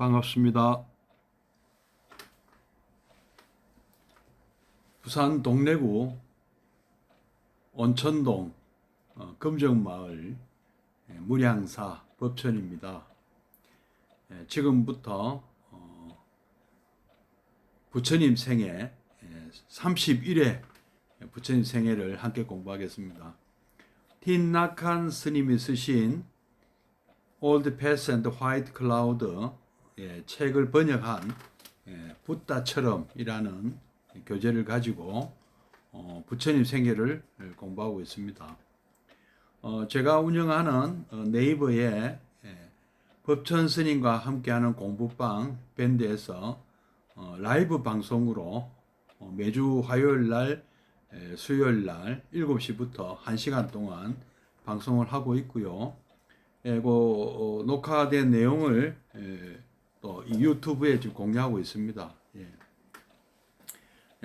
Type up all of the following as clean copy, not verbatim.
반갑습니다. 부산 동래구 온천동 금정마을 무량사 법천입니다. 지금부터 부처님 생애 31회 부처님 생애를 함께 공부하겠습니다. 틴나칸 스님이 쓰신 Old Path and White Cloud 책을 번역한 붓다처럼이라는 교재를 가지고 부처님 생애를 공부하고 있습니다. 제가 운영하는 네이버에 법천 스님과 함께하는 공부방 밴드에서 라이브 방송으로 매주 화요일 날, 수요일 날 7시부터 1시간 동안 방송을 하고 있고요. 녹화된 내용을 또 유튜브에 지금 공유하고 있습니다.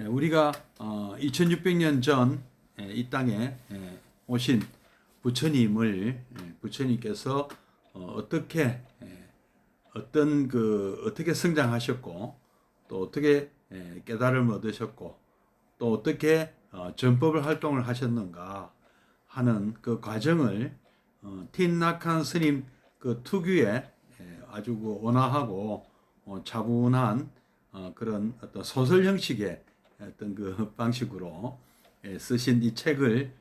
우리가 2600년 전 이 땅에 오신 부처님을 부처님께서 어떻게 성장하셨고 또 어떻게 깨달음을 얻으셨고 또 어떻게 전법을 활동을 하셨는가 하는 그 과정을 틴나칸 스님 그 특유의 아주 그 온화하고 차분한 그런 어떤 소설 형식의 어떤 그 방식으로 쓰신 이 책을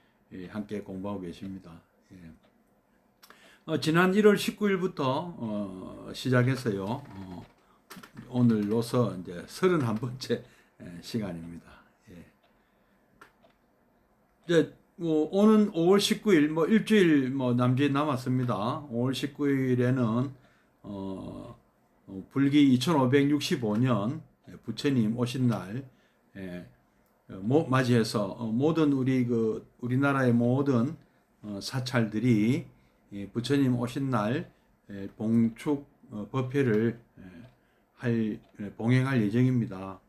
함께 공부하고 계십니다. 지난 1월 19일부터 시작해서요. 오늘로서 이제 31번째 시간입니다. 이제 오는 5월 19일 일주일 남짓 남았습니다. 5월 19일에는 불기 2565년 부처님 오신 날 맞이해서 모든 우리나라의 모든 사찰들이 부처님 오신 날 봉축 법회를 봉행할 예정입니다.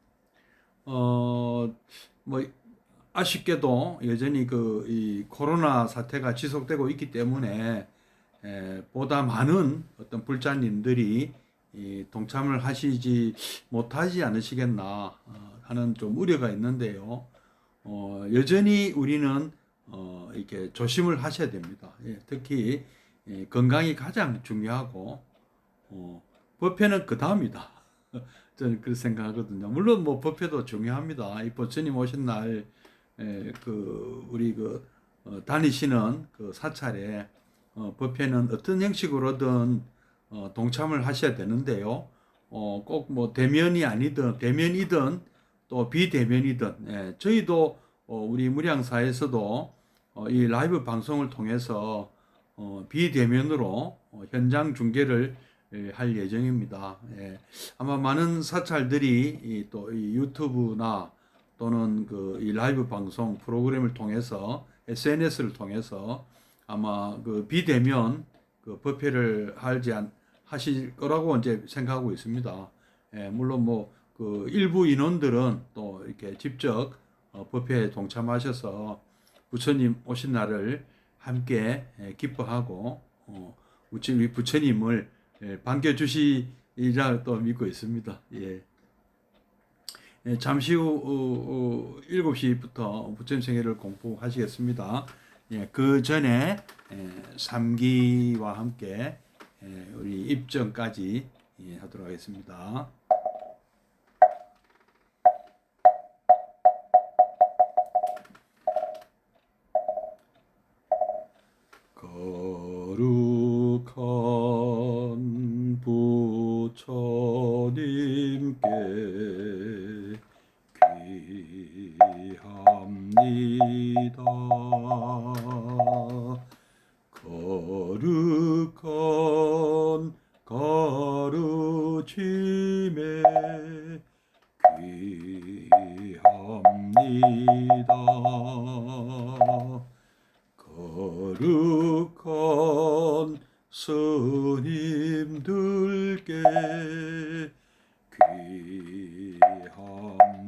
아쉽게도 여전히 이 코로나 사태가 지속되고 있기 때문에 보다 많은 어떤 불자님들이 동참을 하시지 못하지 않으시겠나 하는 좀 우려가 있는데요. 여전히 우리는 이렇게 조심을 하셔야 됩니다. 특히 건강이 가장 중요하고 법회는 그 다음이다. 저는 그렇게 생각하거든요. 물론 법회도 중요합니다. 이 부처님 오신 날 우리 다니시는 그 사찰에 법회는 어떤 형식으로든 동참을 하셔야 되는데요. 꼭 대면이 아니든 대면이든 또 비대면이든 저희도 우리 무량사에서도 이 라이브 방송을 통해서 비대면으로 현장 중계를 할 예정입니다. 아마 많은 사찰들이 또 이 유튜브나 또는 이 라이브 방송 프로그램을 통해서 SNS를 통해서 아마 비대면 법회를 하실 거라고 이제 생각하고 있습니다. 물론 일부 인원들은 또 이렇게 직접 법회에 동참하셔서 부처님 오신 날을 함께 기뻐하고 우리 부처님을 반겨주시리라 또 믿고 있습니다. 잠시 후 7시부터 부처님 생애를 공부하시겠습니다. 그 전에 3기와 함께 우리 입정까지 하도록 하겠습니다. 거룩한 부처님께 귀합니다. 거룩한 가르침에 귀합니다. 거룩한 스님들께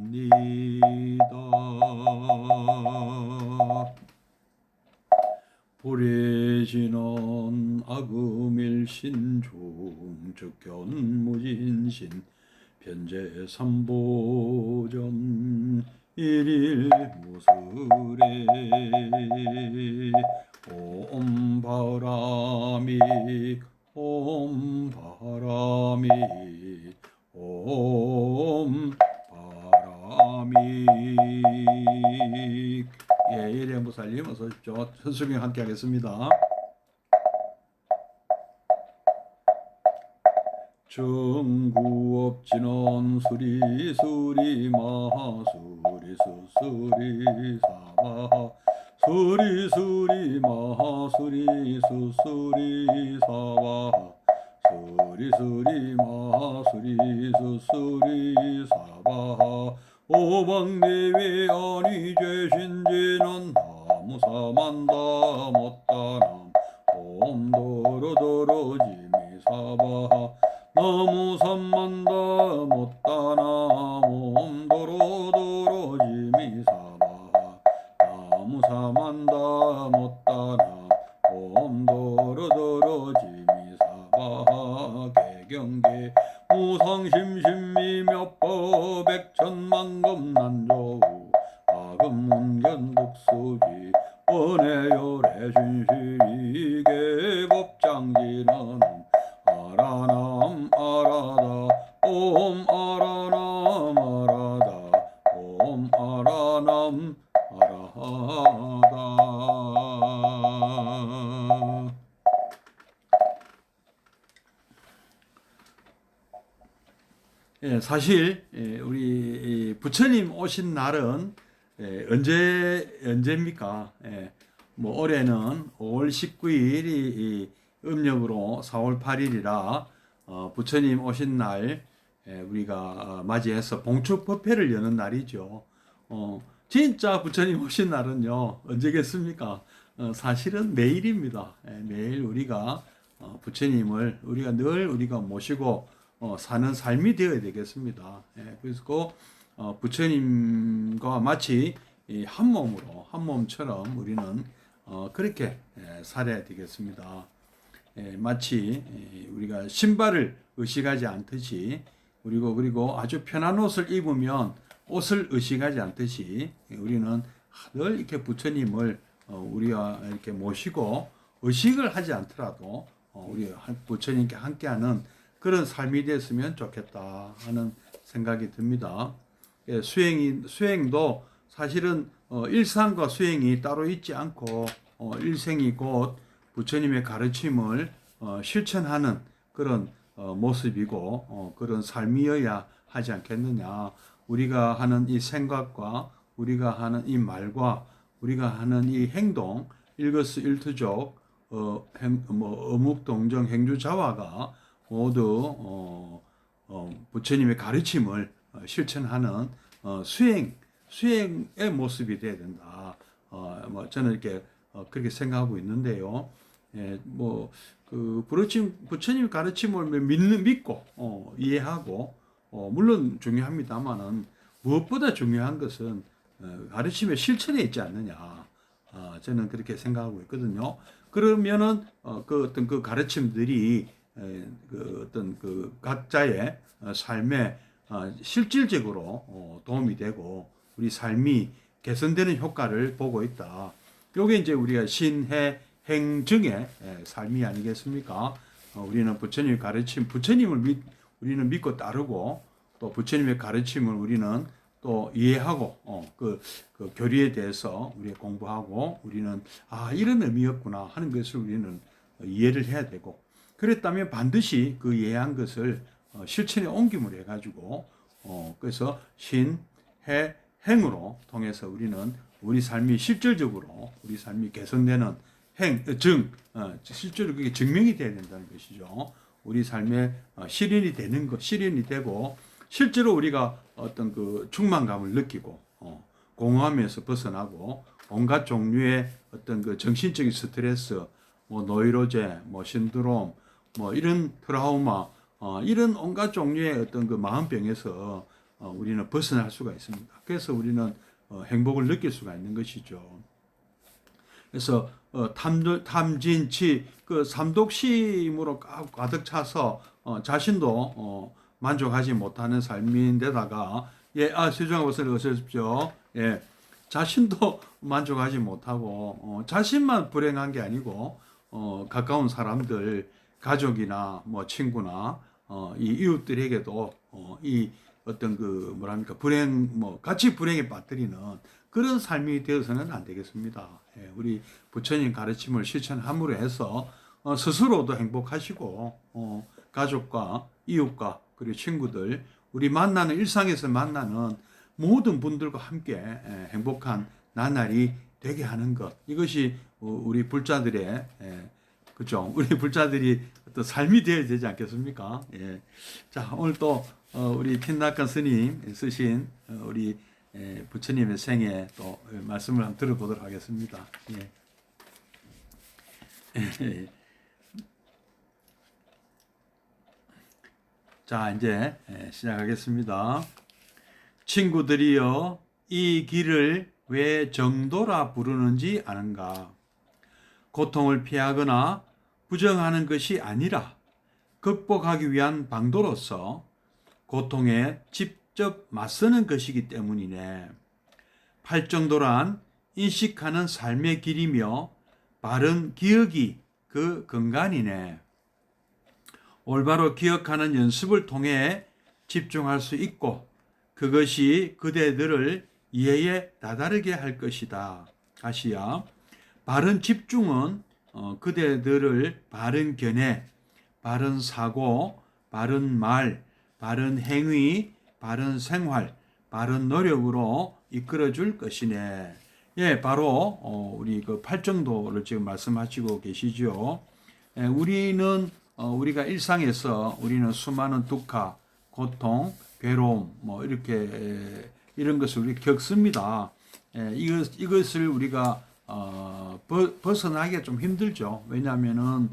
귀합니다. 보래지는 악음일신 중즉견무진신 변제삼보전 일일 무술에 옴 바람이 옴 바람이 옴 바람이. 예, 예리한보살님 어서 오십시오. 현수경 함께 하겠습니다. 정구업진원 수리수리 마하수리 수수리 사마하 수리수리 마하수리 수수리 사마하 수리수리 마하수리 수수리 사마하 오방내외 아니죄신지는 나무사만다 못다남 옴도로도로지미사바하 나무삼만다 못다남 옴도로도로지미사바하 나무사만다 못다남 옴도로도로지미사바하 개경계 무상심심미몇법 백천만금난조우 아금문견독수지 원해열애신실이 계법장지는 아라남 아라다 옴 아라남 아라다 옴 아라남 아라다. 예, 사실 우리 부처님 오신 날은 언제입니까? 뭐 올해는 5월 19일이 음력으로 4월 8일이라 부처님 오신 날 우리가 맞이해서 봉축법회를 여는 날이죠. 진짜 부처님 오신 날은요 언제겠습니까? 사실은 내일입니다. 내일 우리가 부처님을 우리가 늘 우리가 모시고 사는 삶이 되어야 되겠습니다. 그래서 부처님과 마치 한 몸으로 한 몸처럼 우리는 그렇게 살아야 되겠습니다. 마치 우리가 신발을 의식하지 않듯이 그리고 아주 편한 옷을 입으면 옷을 의식하지 않듯이 우리는 늘 이렇게 부처님을 우리가 이렇게 모시고 의식을 하지 않더라도 우리 부처님께 함께하는 그런 삶이 됐으면 좋겠다 하는 생각이 듭니다. 수행도 사실은 일상과 수행이 따로 있지 않고 일생이 곧 부처님의 가르침을 실천하는 그런 모습이고 그런 삶이어야 하지 않겠느냐. 우리가 하는 이 생각과 우리가 하는 이 말과 우리가 하는 이 행동, 일거수일투족, 어묵동정 행주자화가 모두 부처님의 가르침을 실천하는 수행의 모습이 되어야 된다. 뭐 저는 이렇게 그렇게 생각하고 있는데요. 그 부처님 가르침을 믿고 이해하고 물론 중요합니다만은 무엇보다 중요한 것은 가르침의 실천에 있지 않느냐. 저는 그렇게 생각하고 있거든요. 그러면은 그 어떤 그 가르침들이 그 어떤 그 각자의 삶에 실질적으로 도움이 되고 우리 삶이 개선되는 효과를 보고 있다. 요게 이제 우리가 신해 행증의 삶이 아니겠습니까? 우리는 부처님의 가르침, 우리는 믿고 따르고 또 부처님의 가르침을 우리는 또 이해하고 그 교리에 대해서 우리가 공부하고 우리는 이런 의미였구나 하는 것을 우리는 이해를 해야 되고 그랬다면 반드시 그 이해한 것을 실천에 옮김을 해가지고 그래서 신, 해, 행으로 통해서 우리는 우리 삶이 실질적으로 우리 삶이 개선되는 실제로 그게 증명이 돼야 된다는 것이죠. 우리 삶에 실현이 되는 것, 실현이 되고 실제로 우리가 어떤 그 충만감을 느끼고 공허함에서 벗어나고 온갖 종류의 어떤 그 정신적인 스트레스, 뭐 노이로제, 뭐 신드롬, 뭐 이런 트라우마, 이런 온갖 종류의 어떤 그 마음병에서 우리는 벗어날 수가 있습니다. 그래서 우리는 행복을 느낄 수가 있는 것이죠. 그래서 탐진치 그 삼독심으로 가득 차서 자신도 만족하지 못하는 삶인데다가 세종아 어서 오십시오. 자신도 만족하지 못하고 자신만 불행한 게 아니고 가까운 사람들 가족이나 뭐 친구나 이 이웃들에게도 이 어떤 그 뭐랍니까 불행 뭐 같이 불행에 빠뜨리는 그런 삶이 되어서는 안 되겠습니다. 우리 부처님 가르침을 실천함으로 해서 스스로도 행복하시고 가족과 이웃과 그리고 친구들 우리 만나는 일상에서 만나는 모든 분들과 함께 행복한 나날이 되게 하는 것 이것이 우리 불자들의 그죠? 우리 불자들이 어떤 삶이 되어야 되지 않겠습니까? 자 오늘 또 우리 틴나칸 스님 쓰신 우리 부처님의 생애 또 말씀을 한번 들어보도록 하겠습니다. 자 이제 시작하겠습니다. 친구들이여 이 길을 왜 정도라 부르는지 아는가? 고통을 피하거나 부정하는 것이 아니라 극복하기 위한 방도로서 고통에 직접 맞서는 것이기 때문이네. 팔정도란 인식하는 삶의 길이며 바른 기억이 그 근간이네. 올바로 기억하는 연습을 통해 집중할 수 있고 그것이 그대들을 이해에 다다르게 할 것이다. 다시야. 바른 집중은 그대들을 바른 견해, 바른 사고, 바른 말, 바른 행위, 바른 생활, 바른 노력으로 이끌어줄 것이네. 바로 우리 그 팔정도를 지금 말씀하시고 계시죠. 우리는 우리가 일상에서 우리는 수많은 두카, 고통, 괴로움, 뭐 이렇게 이런 것을 우리 겪습니다. 이것을 우리가 벗어나기가 좀 힘들죠. 왜냐하면은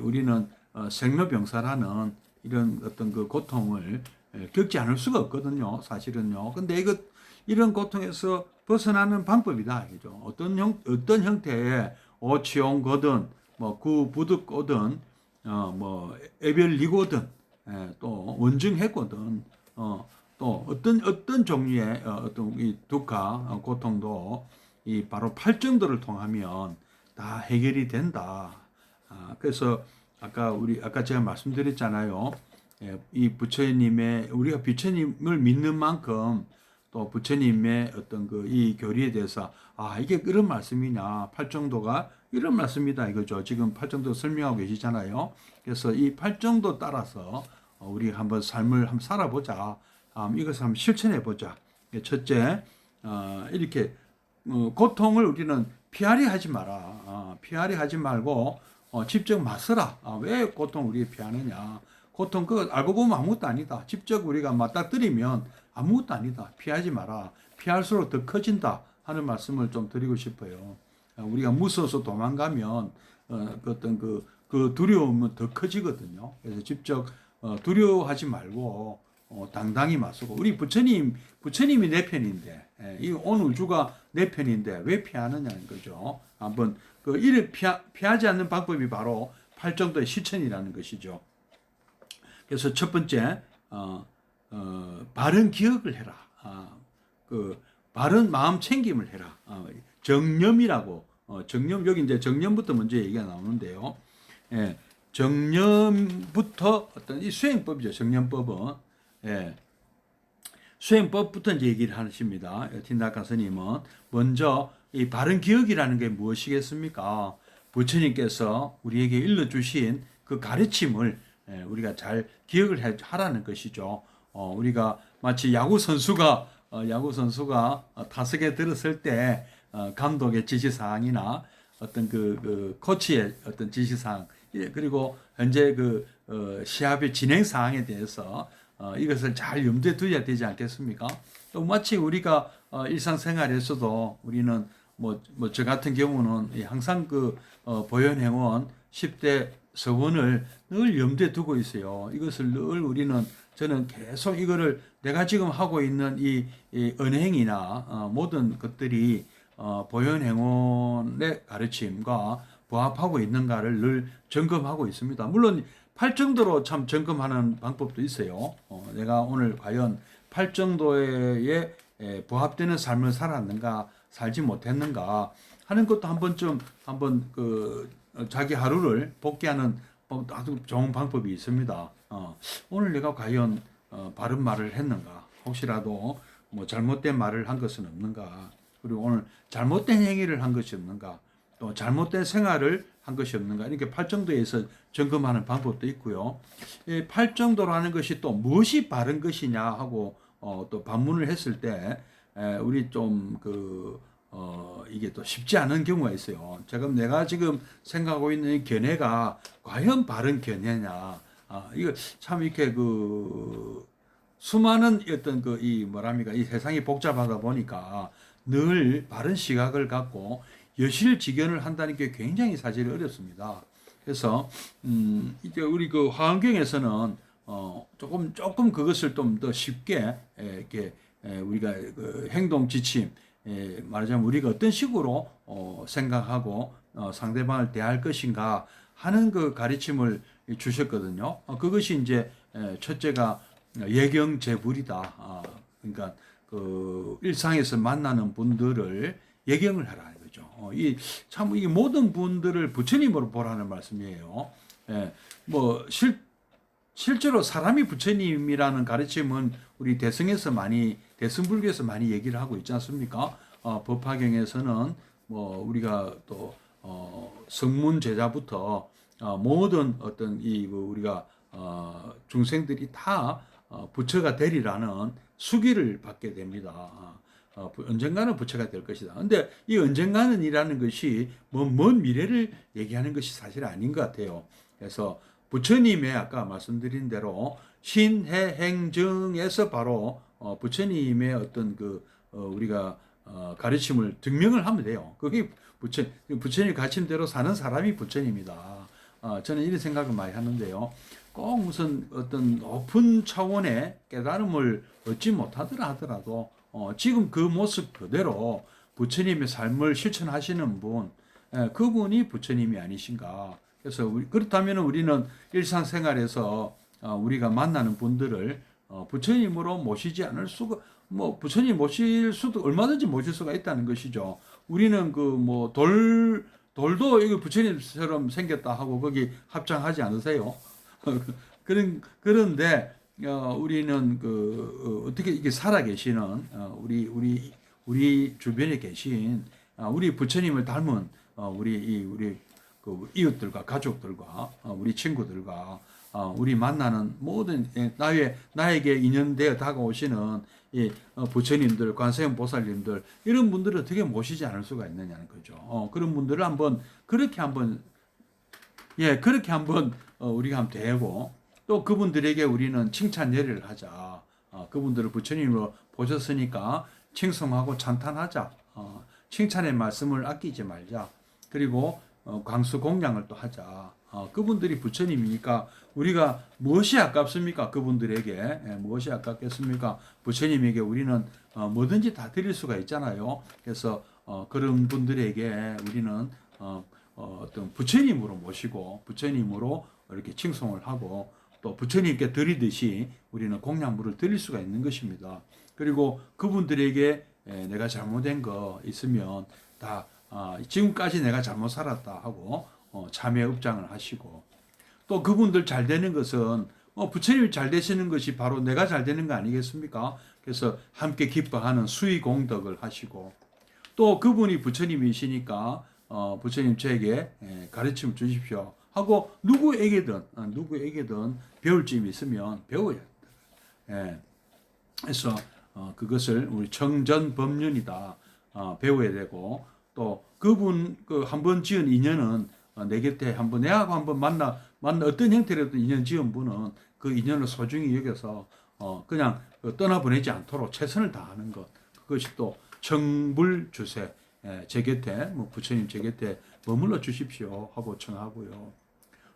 우리는 생로병사라는 이런 어떤 그 고통을 겪지 않을 수가 없거든요. 사실은요. 근데 이런 고통에서 벗어나는 방법이다. 그죠? 어떤 형태의 오치용거든, 뭐 구부득거든, 뭐 애별리고든, 또 원증해거든, 또 어떤 종류의 어떤 이 두카 고통도 이 바로 팔정도를 통하면 다 해결이 된다. 그래서 아까 제가 말씀드렸잖아요. 이 부처님의 우리가 부처님을 믿는 만큼 또 부처님의 어떤 그 이 교리에 대해서 이게 그런 말씀이냐 팔정도가 이런 말씀이다 이거죠. 지금 팔정도 설명하고 계시잖아요. 그래서 이 팔정도 따라서 우리 한번 삶을 한번 살아보자. 이것을 한번 실천해 보자. 첫째, 이렇게 고통을 우리는 피하려 하지 마라. 피하려 하지 말고 직접 맞서라. 왜 고통 우리 피하느냐? 고통 그거 알고 보면 아무것도 아니다. 직접 우리가 맞닥뜨리면 아무것도 아니다. 피하지 마라. 피할수록 더 커진다 하는 말씀을 좀 드리고 싶어요. 우리가 무서워서 도망가면 어떤 그 두려움은 더 커지거든요. 그래서 직접 두려워하지 말고 당당히 맞서고 우리 부처님이 내 편인데 이 온 우주가 내 편인데 왜 피하느냐는 거죠. 한번 이를 피하지 않는 방법이 바로 팔정도의 실천이라는 것이죠. 그래서 첫 번째 바른 기억을 해라. 바른 마음 챙김을 해라. 정념이라고 정념 여기 이제 정념부터 먼저 얘기가 나오는데요. 정념부터 어떤 이 수행법이죠. 정념법은 수행법부터 이제 얘기를 하십니다. 틴나칸 스님은 먼저 이 바른 기억이라는 게 무엇이겠습니까? 부처님께서 우리에게 일러주신 그 가르침을 우리가 잘 기억을 하라는 것이죠. 우리가 마치 야구 선수가 타석에 들었을 때 감독의 지시사항이나 어떤 그 코치의 어떤 지시사항 그리고 현재 시합의 진행 사항에 대해서 이것을 잘 염두에 두어야 되지 않겠습니까? 또 마치 우리가 일상생활에서도 우리는 저 같은 경우는 항상 보현행원 10대 서원을 늘 염두에 두고 있어요. 이것을 늘 저는 계속 이거를 내가 지금 하고 있는 이 언행이나 모든 것들이 보현행원의 가르침과 부합하고 있는가를 늘 점검하고 있습니다. 물론 팔정도로 참 점검하는 방법도 있어요. 내가 오늘 과연 팔정도에 부합되는 삶을 살았는가, 살지 못했는가 하는 것도 한번 자기 하루를 복귀하는 아주 좋은 방법이 있습니다. 오늘 내가 과연 바른 말을 했는가, 혹시라도 뭐 잘못된 말을 한 것은 없는가, 그리고 오늘 잘못된 행위를 한 것이 없는가, 또 잘못된 생활을 한 것이 없는가, 이렇게 팔정도에서 점검하는 방법도 있고요. 이 팔정도라는 것이 또 무엇이 바른 것이냐 하고 또 반문을 했을 때 우리 이게 또 쉽지 않은 경우가 있어요. 내가 지금 생각하고 있는 이 견해가 과연 바른 견해냐. 이거 참 이렇게 수많은 이 세상이 복잡하다 보니까 늘 바른 시각을 갖고 여실직연을 한다는 게 굉장히 사실 어렵습니다. 그래서 이제 우리 화엄경에서는 조금 그것을 좀 더 쉽게 이렇게 우리가 행동 지침, 말하자면 우리가 어떤 식으로 생각하고 상대방을 대할 것인가 하는 그 가르침을 주셨거든요. 그것이 이제 첫째가 예경제불이다. 그러니까 일상에서 만나는 분들을 예경을 하라는 거죠. 이 모든 분들을 부처님으로 보라는 말씀이에요. 실제로 사람이 부처님이라는 가르침은 우리 대승불교에서 많이 얘기를 하고 있지 않습니까? 법화경에서는 우리가 또 성문 제자부터 모든 우리가 중생들이 다 부처가 되리라는 수기를 받게 됩니다. 언젠가는 부처가 될 것이다. 근데 이 언젠가는이라는 것이 먼 미래를 얘기하는 것이 사실 아닌 것 같아요. 그래서 부처님의 아까 말씀드린 대로 신해행정에서 바로 부처님의 우리가 가르침을 증명을 하면 돼요. 그게 부처님 가르침대로 사는 사람이 부처님이다. 저는 이런 생각을 많이 하는데요. 꼭 무슨 어떤 높은 차원의 깨달음을 얻지 못하더라 하더라도 지금 그 모습 그대로 부처님의 삶을 실천하시는 분, 그분이 부처님이 아니신가. 그래서 그렇다면 우리는 일상생활에서 우리가 만나는 분들을 부처님으로 모시지 않을 수가, 부처님 모실 수도 얼마든지 모실 수가 있다는 것이죠. 우리는 돌도 이거 부처님처럼 생겼다 하고 거기 합장하지 않으세요? 그런데 우리는 어떻게 이게 살아 계시는 우리 주변에 계신 우리 부처님을 닮은 우리 이웃들과 가족들과 우리 친구들과 우리 만나는 모든 나에게 인연되어 다가오시는 이 부처님들, 관세음 보살님들 이런 분들을 어떻게 모시지 않을 수가 있느냐는 거죠. 그런 분들을 그렇게 한번 우리가 한번 대고 또 그분들에게 우리는 칭찬 예를 하자. 그분들을 부처님으로 보셨으니까 칭송하고 찬탄하자. 칭찬의 말씀을 아끼지 말자. 그리고 광수 공양을 또 하자. 그분들이 부처님이니까 우리가 무엇이 아깝습니까? 그분들에게 무엇이 아깝겠습니까? 부처님에게 우리는 뭐든지 다 드릴 수가 있잖아요. 그래서 그런 분들에게 우리는 어떤 부처님으로 모시고 부처님으로 이렇게 칭송을 하고 또 부처님께 드리듯이 우리는 공양물을 드릴 수가 있는 것입니다. 그리고 그분들에게 내가 잘못된 거 있으면 다 지금까지 내가 잘못 살았다 하고 참회 up장을 하시고 또 그분들 잘 되는 것은 부처님이 잘 되시는 것이 바로 내가 잘 되는 거 아니겠습니까? 그래서 함께 기뻐하는 수의 공덕을 하시고 또 그분이 부처님이시니까 부처님 저에게 가르침을 주십시오 하고 누구에게든 배울 점이 있으면 배워야 된다. 그래서 그것을 우리 청전법륜이다 배워야 되고 또 그분 한번 지은 인연은 내 곁에 한번 내하고 한번 만나 어떤 형태로든 인연 지은 분은 그 인연을 소중히 여겨서 그냥 떠나보내지 않도록 최선을 다하는 것, 그것이 또 청불주세, 제 곁에 부처님 제 곁에 머물러 주십시오 하고 청하고요.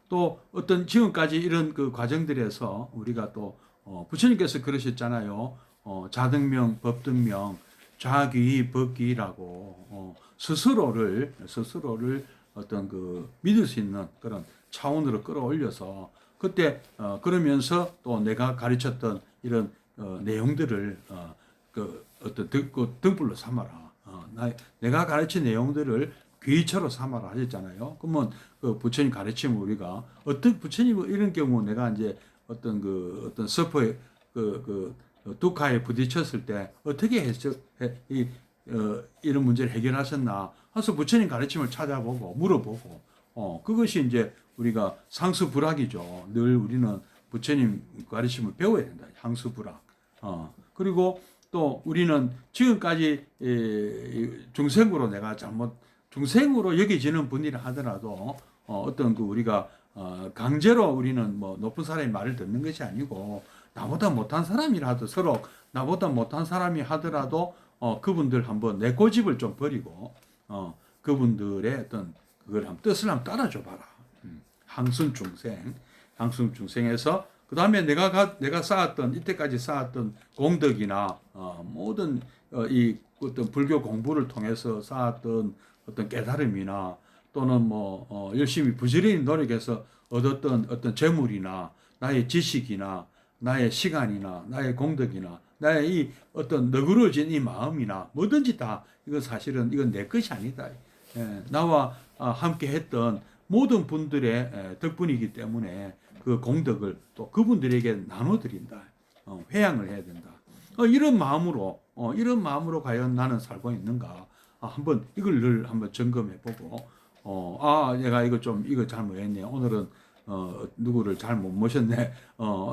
또 어떤 지금까지 이런 그 과정들에서 우리가 또 부처님께서 그러셨잖아요. 자등명, 법등명, 자귀법귀라고 스스로를 어떤 그 믿을 수 있는 그런 차원으로 끌어올려서 그때 그러면서 또 내가 가르쳤던 이런 내용들을 그 어떤 등불로 삼아라. 내가 가르친 내용들을 귀처로 삼아라 하셨잖아요. 그러면 그 부처님 가르침을 우리가 어떤 부처님 이런 경우 내가 이제 어떤 서퍼에 두카에 부딪혔을 때 어떻게 이런 문제를 해결하셨나 해서 부처님 가르침을 찾아보고 물어보고 그것이 이제 우리가 상수불학이죠. 늘 우리는 부처님 가르침을 배워야 된다. 상수불학. 그리고 또 우리는 지금까지 중생으로 내가 중생으로 여겨지는 분이라 하더라도 어떤 그 우리가 강제로 우리는 뭐 높은 사람의 말을 듣는 것이 아니고 나보다 못한 사람이라도 서로 나보다 못한 사람이 하더라도 그분들 한번 내 고집을 좀 버리고 그분들의 어떤 그걸 한번 뜻을 한번 따라줘 봐라. 항순중생에서 그 다음에 내가 쌓았던 이때까지 쌓았던 공덕이나 모든 이 어떤 불교 공부를 통해서 쌓았던 어떤 깨달음이나 또는 뭐 열심히 부지런히 노력해서 얻었던 어떤 재물이나 나의 지식이나 나의 시간이나 나의 공덕이나 나의 이 어떤 너그러진 이 마음이나 뭐든지 다 이건 사실은 이건 내 것이 아니다. 나와 함께 했던 모든 분들의 덕분이기 때문에 그 공덕을 또 그분들에게 나눠드린다. 회양을 해야 된다. 이런 마음으로 과연 나는 살고 있는가? 한번 이걸 늘 한번 점검해보고 내가 이거 잘못했네. 오늘은 누구를 잘못 모셨네.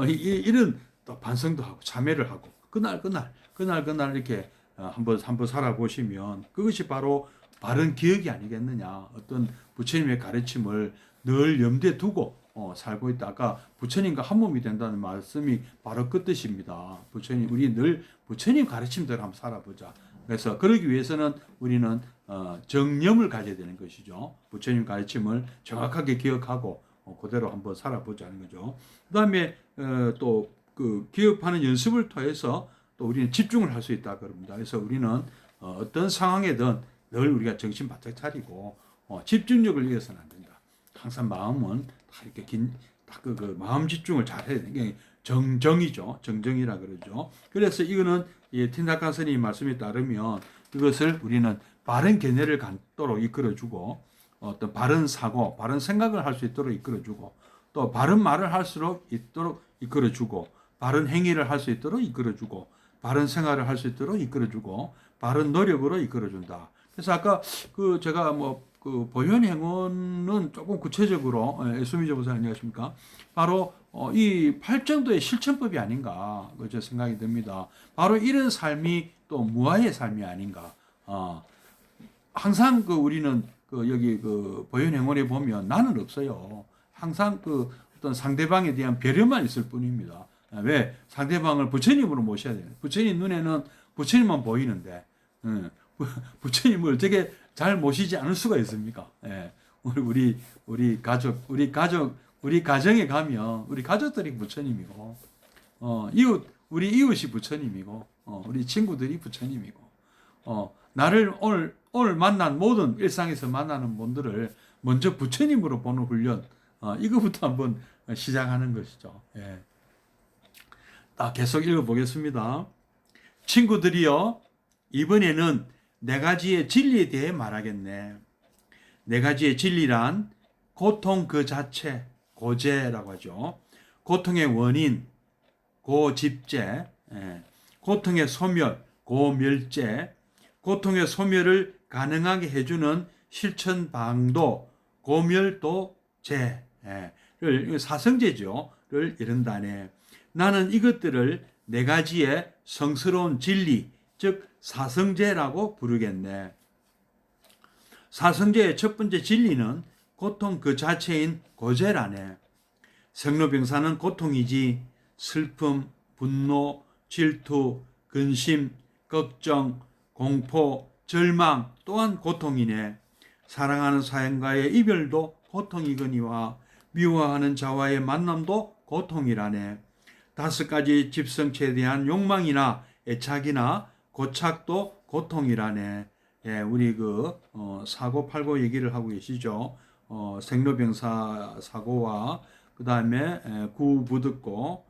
이런 또 반성도 하고 참회를 하고 그날 이렇게 한번 살아보시면 그것이 바로 바른 기억이 아니겠느냐. 어떤 부처님의 가르침을 늘 염두에 두고 살고 있다. 아까 부처님과 한 몸이 된다는 말씀이 바로 그 뜻입니다. 우리 늘 부처님 가르침대로 한번 살아보자. 그래서 그러기 위해서는 우리는 정념을 가져야 되는 것이죠. 부처님 가르침을 정확하게 기억하고 그대로 한번 살아보자는 거죠. 그 다음에 또 그 기억하는 연습을 통해서 또 우리는 집중을 할 수 있다 그럽니다. 그래서 우리는 어떤 상황에든 늘 우리가 정신 바짝 차리고 집중력을 잃어서는 안 된다. 항상 마음은 다 이렇게 그 마음 집중을 잘 해야 되는 게 정정이죠. 정정이라 그러죠. 그래서 이거는 틴다칸 스님 말씀에 따르면 이것을 우리는 바른 견해를 갖도록 이끌어주고 어떤 바른 사고, 바른 생각을 할 수 있도록 이끌어주고 또 바른 말을 할수록 이끌어주고 바른 행위를 할 수 있도록 이끌어주고 바른 생활을 할 수 있도록 이끌어주고 바른 노력으로 이끌어준다. 그래서 아까 제가 그 보현 행원은 조금 구체적으로 수미조 보사 안녕하십니까? 바로 이 팔정도의 실천법이 아닌가 제 생각이 듭니다. 바로 이런 삶이 또 무아의 삶이 아닌가. 항상 우리는 여기 보현 행원에 보면 나는 없어요. 항상 어떤 상대방에 대한 배려만 있을 뿐입니다. 왜? 상대방을 부처님으로 모셔야 돼요. 부처님 눈에는 부처님만 보이는데, 부처님을 되게 잘 모시지 않을 수가 있습니까? 예. 우리 가정에 가면, 우리 가족들이 부처님이고, 우리 이웃이 부처님이고, 우리 친구들이 부처님이고, 나를 오늘 만난 모든 일상에서 만나는 분들을 먼저 부처님으로 보는 훈련, 이거부터 한번 시작하는 것이죠. 예. 계속 읽어보겠습니다. 친구들이여, 이번에는 네 가지의 진리에 대해 말하겠네. 네 가지의 진리란 고통 그 자체, 고재라고 하죠. 고통의 원인, 고집재, 고통의 소멸, 고멸재, 고통의 소멸을 가능하게 해주는 실천 방도, 고멸도재를 사성제죠를 이른다네. 나는 이것들을 네 가지의 성스러운 진리, 즉 사성제라고 부르겠네. 사성제의 첫 번째 진리는 고통 그 자체인 고재라네. 생로병사는 고통이지 슬픔, 분노, 질투, 근심, 걱정, 공포, 절망 또한 고통이네. 사랑하는 사연과의 이별도 고통이거니와 미워하는 자와의 만남도 고통이라네. 5가지 집성체에 대한 욕망이나 애착이나 고착도 고통이라네. 예, 우리 사고 팔고 얘기를 하고 계시죠. 생로병사 사고와 그 다음에 구부듣고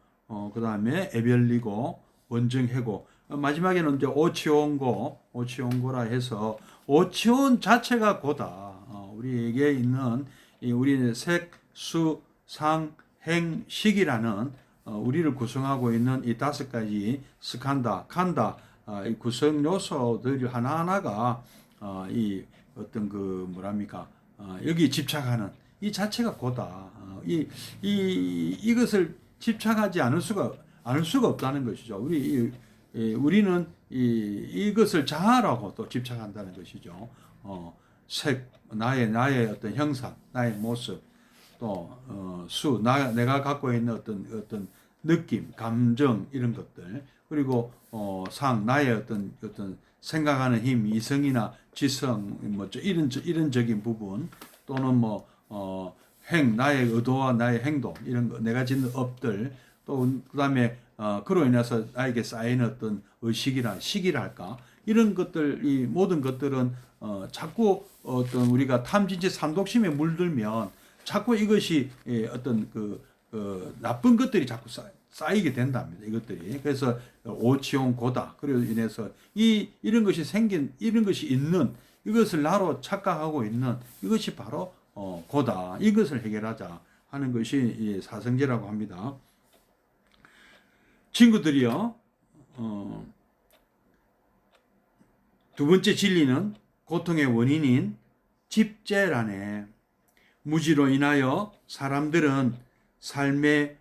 그 다음에 애별리고 원증해고 마지막에는 이제 오치온고라 해서 오치온 자체가 고다. 우리에게 있는 우리의 색, 수, 상, 행, 식이라는 우리를 구성하고 있는 이 5가지 스칸다, 칸다 이 구성 요소들 하나하나가 이 어떤 뭐랍니까 여기 집착하는 이 자체가 고다. 이것을 집착하지 않을 수가 없다는 것이죠. 우리는 이것을 자아라고 또 집착한다는 것이죠. 색, 나의 어떤 형상, 나의 모습, 또 내가 갖고 있는 어떤 느낌, 감정 이런 것들, 그리고 상, 나의 어떤 생각하는 힘, 이성이나 지성, 이런적인 부분, 또는 나의 의도와 나의 행동 이런 거, 내가 짓는 업들, 또 그다음에 그로 인해서 나에게 쌓이는 어떤 의식이나 시기랄까 이런 것들, 이 모든 것들은 자꾸 어떤 우리가 탐진치 삼독심에 물들면 자꾸 이것이 어떤 나쁜 것들이 자꾸 쌓이게 된답니다. 이것들이. 그래서 오치온 고다. 그로 인해서 이런 것이 이런 것이 있는, 이것을 나로 착각하고 있는 이것이 바로 고다. 이것을 해결하자 하는 것이 사성제라고 합니다. 친구들이요, 두 번째 진리는 고통의 원인인 집재라네. 무지로 인하여 사람들은 삶의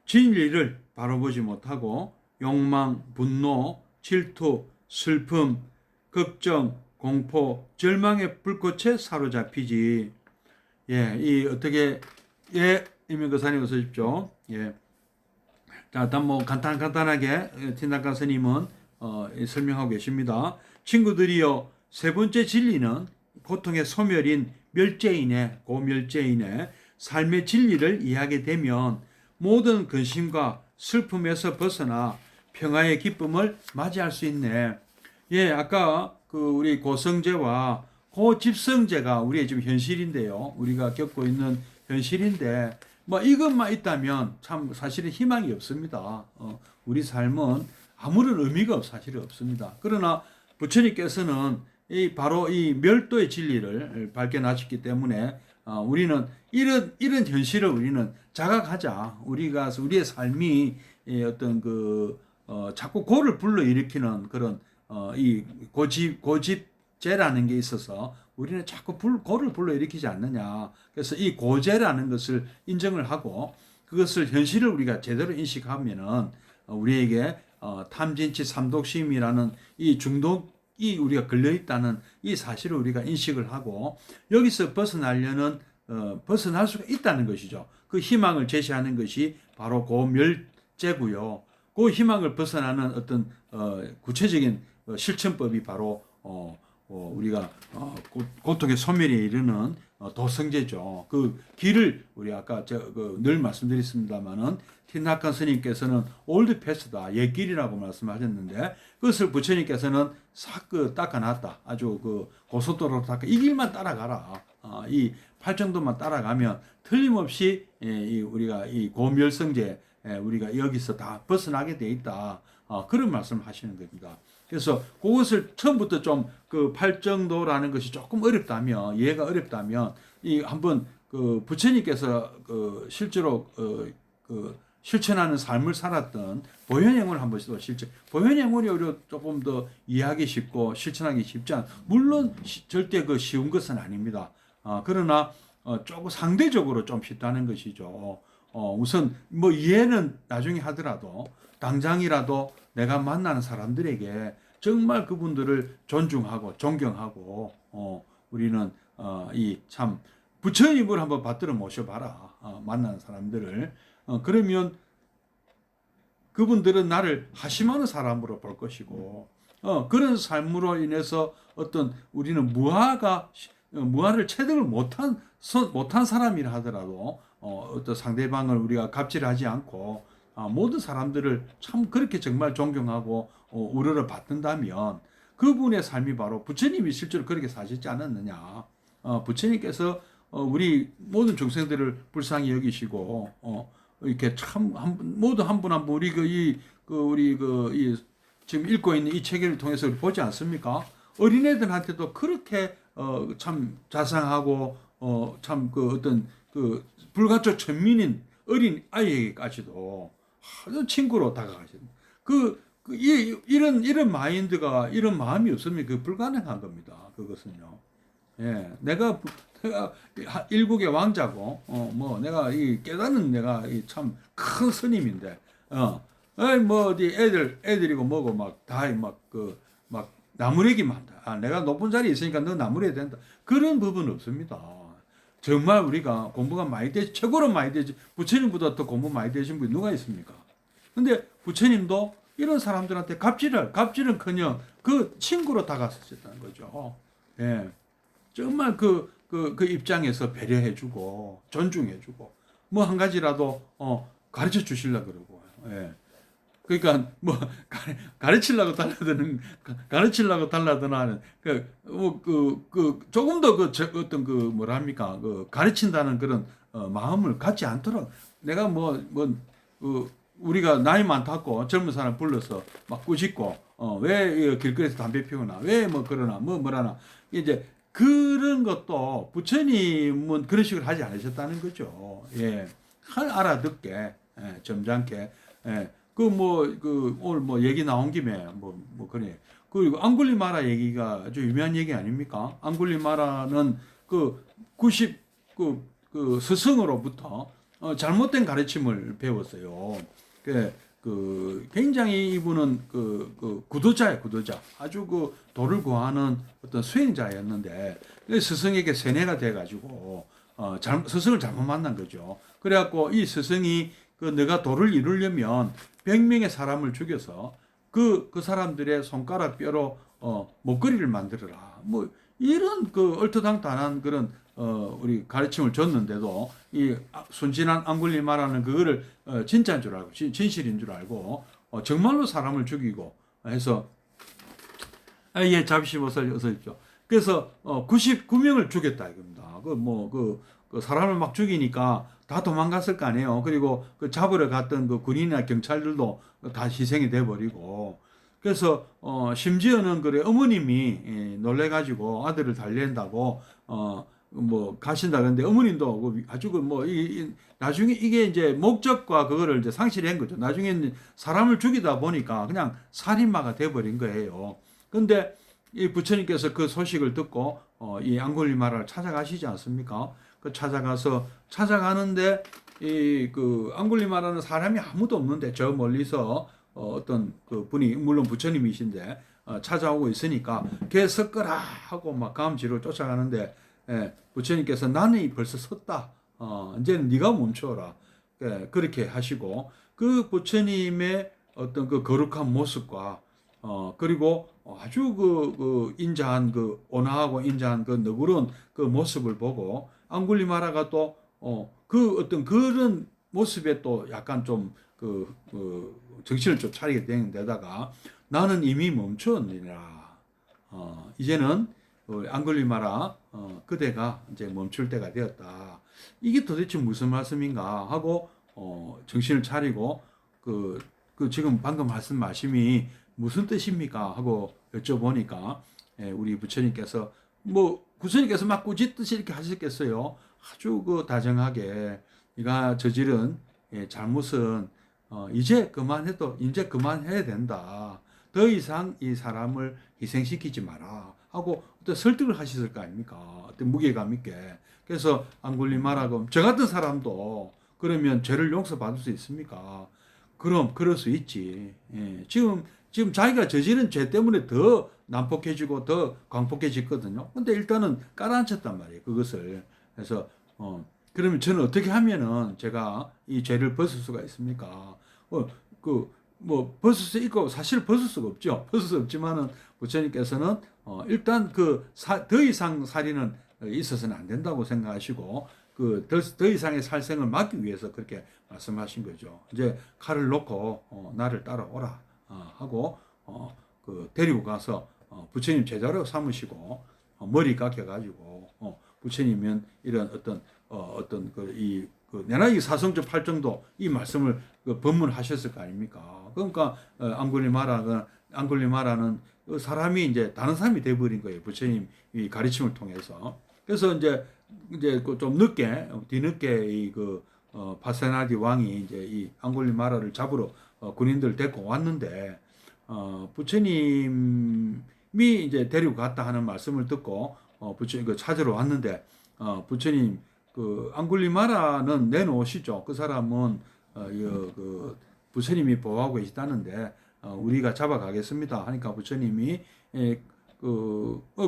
진리를 바로 보지 못하고 욕망, 분노, 질투, 슬픔, 걱정, 공포, 절망의 불꽃에 사로잡히지. 임명거사님 어서 오십시오. 자, 일단 간단하게 티나카 스님은 설명하고 계십니다. 친구들이여, 세 번째 진리는 고통의 소멸인 고멸죄인의 삶의 진리를 이해하게 되면 모든 근심과 슬픔에서 벗어나 평화의 기쁨을 맞이할 수 있네. 아까 우리 고성제와 고집성제가 우리의 지금 현실인데요. 우리가 겪고 있는 현실인데, 이것만 있다면 참 사실은 희망이 없습니다. 우리 삶은 아무런 의미가 사실은 없습니다. 그러나 부처님께서는 바로 이 멸도의 진리를 발견하셨기 때문에 우리는 이런 현실을 우리는 자각하자. 우리의 삶이 어떤 자꾸 고를 불러일으키는 그런 이 고집죄라는 게 있어서 우리는 자꾸 고를 불러일으키지 않느냐. 그래서 이 고죄라는 것을 인정을 하고 그것을 현실을 우리가 제대로 인식하면은 우리에게 탐진치 삼독심이라는 이 중독이 우리가 걸려 있다는 이 사실을 우리가 인식을 하고 여기서 벗어날 수가 있다는 것이죠. 그 희망을 제시하는 것이 바로 고멸죄고요. 그 희망을 벗어나는 어떤 구체적인 실천법이 바로 우리가 고통의 소멸에 이르는 도성제죠. 그 길을 우리 아까 늘 말씀드렸습니다만은 티나칸 스님께서는 올드 패스다, 옛길이라고 말씀하셨는데 그것을 부처님께서는 싹 닦아놨다. 아주 고속도로로 닦아 이 길만 따라가라. 이 팔정도만 따라가면 틀림없이 우리가 이 고멸성제 우리가 여기서 다 벗어나게 돼 있다. 그런 말씀을 하시는 겁니다. 그래서 그것을 처음부터 좀 팔정도라는 것이 조금 어렵다면, 이해가 어렵다면, 한번 부처님께서 실제로 실천하는 삶을 살았던 보현행을 한번 보현행을 오히려 조금 더 이해하기 쉽고 실천하기 쉽지 않아. 물론 절대 쉬운 것은 아닙니다. 그러나 조금 상대적으로 좀 쉽다는 것이죠. 우선 이해는 나중에 하더라도 당장이라도 내가 만나는 사람들에게 정말 그분들을 존중하고 존경하고 우리는 참 부처님을 한번 받들어 모셔봐라. 만나는 사람들을 그러면 그분들은 나를 하심하는 사람으로 볼 것이고 그런 삶으로 인해서 어떤 우리는 무아를 체득을 못한 사람이라 하더라도 어떤 상대방을 우리가 갑질하지 않고 모든 사람들을 참 그렇게 정말 존경하고 우러러 받는다면 그분의 삶이 바로 부처님이 실제로 그렇게 사셨지 않았느냐. 부처님께서 우리 모든 중생들을 불쌍히 여기시고 이렇게 참 모두 한 분 한 분 우리 이 지금 읽고 있는 이 책을 통해서 보지 않습니까? 어린애들한테도 그렇게 참 자상하고 참 그 어떤 그 불가초 천민인 어린 아이에게까지도 아주 친구로 다가가십니다. 이런 마인드가 이런 마음이 없으면 그 불가능한 겁니다. 그것은요. 예, 내가 일국의 왕자고 뭐 내가 이 깨닫는 내가 참 큰 스님인데 뭐 어디 애들이고 뭐고 막 다 막 나무래기만 한다. 내가 높은 자리에 있으니까 너 나무래야 된다. 그런 부분은 없습니다. 정말 우리가 공부가 많이 되지 최고로 많이 되지 부처님보다 더 공부 많이 되신 분이 누가 있습니까? 근데 부처님도 이런 사람들한테 갑질은커녕 그 친구로 다가섰다는 거죠. 예. 정말 그 입장에서 배려해주고 존중해주고 뭐 한 가지라도 가르쳐 주시려 그러고. 예. 그러니까 뭐 가르치려고 달라드는 조금 더 어떤 뭐랍니까 가르친다는 그런 마음을 갖지 않도록 내가 우리가 나이 많다고 젊은 사람 불러서 막 꾸짖고 왜 길거리에서 담배 피우나 왜 뭐 그러나 뭐라나 이제 그런 것도 부처님은 그런 식으로 하지 않으셨다는 거죠. 예, 알아듣게 점잖게 오늘 뭐 얘기 나온 김에 그래. 그리고 앙굴리마라 얘기가 아주 유명한 얘기 아닙니까? 앙굴리마라는 그 스승으로부터 잘못된 가르침을 배웠어요. 굉장히 이분은 구도자예요, 구도자. 아주 도를 구하는 어떤 수행자였는데, 스승에게 세뇌가 돼가지고, 스승을 잘못 만난 거죠. 그래갖고 이 스승이 너가 도를 이루려면 100명의 사람을 죽여서 그 사람들의 손가락 뼈로 목걸이를 만들어라. 뭐 이런 얼토당토한 그런 우리 가르침을 줬는데도 이 순진한 앙굴리마라는 그거를 진짜인 줄 알고 진실인 줄 알고 정말로 사람을 죽이고 해서 예 잠시 어서 있죠. 그래서 99명을 죽였다 이겁니다. 사람을 막 죽이니까 다 도망갔을 거 아니에요. 그리고 잡으러 갔던 군인이나 경찰들도 다 희생이 돼버리고 그래서 심지어는 그래 어머님이 놀래가지고 아들을 달랜다고 가신다 그러는데 어머님도 아주 나중에 이게 이제 목적과 그거를 이제 상실한 거죠. 나중에는 사람을 죽이다 보니까 그냥 살인마가 돼버린 거예요. 근데 이 부처님께서 그 소식을 듣고 이 앙굴리마라를 찾아가시지 않습니까? 찾아가는데 앙굴리마라는 사람이 아무도 없는데 저 멀리서 어떤 분이 물론 부처님이신데 찾아오고 있으니까 걔 섞어라 하고 막 감지로 쫓아가는데 부처님께서 나는 벌써 섰다. 이제는 네가 멈춰라. 그렇게 하시고 그 부처님의 어떤 거룩한 모습과 그리고 아주 인자한 온화하고 인자한 너그러운 모습을 보고 앙굴리마라가 또 어떤 그런 모습에 또 약간 좀 정신을 좀 차리게 된 데다가 나는 이미 멈추었느니라. 이제는 앙굴리마라 그대가 이제 멈출 때가 되었다. 이게 도대체 무슨 말씀인가 하고 정신을 차리고 지금 방금 말씀이 무슨 뜻입니까 하고 여쭤보니까 우리 부처님께서 부처님께서 막 꾸짖듯이 이렇게 하셨겠어요. 아주 다정하게 네가 저지른 잘못은 이제 그만해야 된다. 더 이상 이 사람을 희생시키지 마라 하고 어떤 설득을 하셨을 거 아닙니까? 어떤 무게감 있게. 그래서 앙굴리마라고 저 같은 사람도 그러면 죄를 용서받을 수 있습니까? 그럼 그럴 수 있지. 지금 자기가 저지른 죄 때문에 더 난폭해지고 더 광폭해졌거든요. 근데 일단은 깔아앉혔단 말이에요. 그것을. 그래서 그러면 저는 어떻게 하면은 제가 이 죄를 벗을 수가 있습니까? 벗을 수 있고 사실 벗을 수가 없죠. 벗을 수 없지만은 부처님께서는 일단 더 이상 살인은 있어서는 안 된다고 생각하시고 더 이상의 살생을 막기 위해서 그렇게 말씀하신 거죠. 이제 칼을 놓고 나를 따라오라 하고 데리고 가서 부처님 제자로 삼으시고 머리 깎여가지고 부처님은 이런 어떤 내나이 사성조 8정도 이 말씀을 법문하셨을 거 아닙니까? 그러니까 앙굴리마라는 사람이 이제 다른 사람이 돼버린 거예요. 부처님 이 가르침을 통해서. 그래서 이제 좀 뒤늦게 파세나디 왕이 이제 이 앙굴리마라를 잡으러 군인들 데리고 왔는데 부처님이 이제 데리고 갔다 하는 말씀을 듣고 부처님 찾으러 왔는데 부처님 앙굴리마라는 내놓으시죠. 그 사람은 부처님이 보호하고 계시다는데 우리가 잡아가겠습니다 하니까 부처님이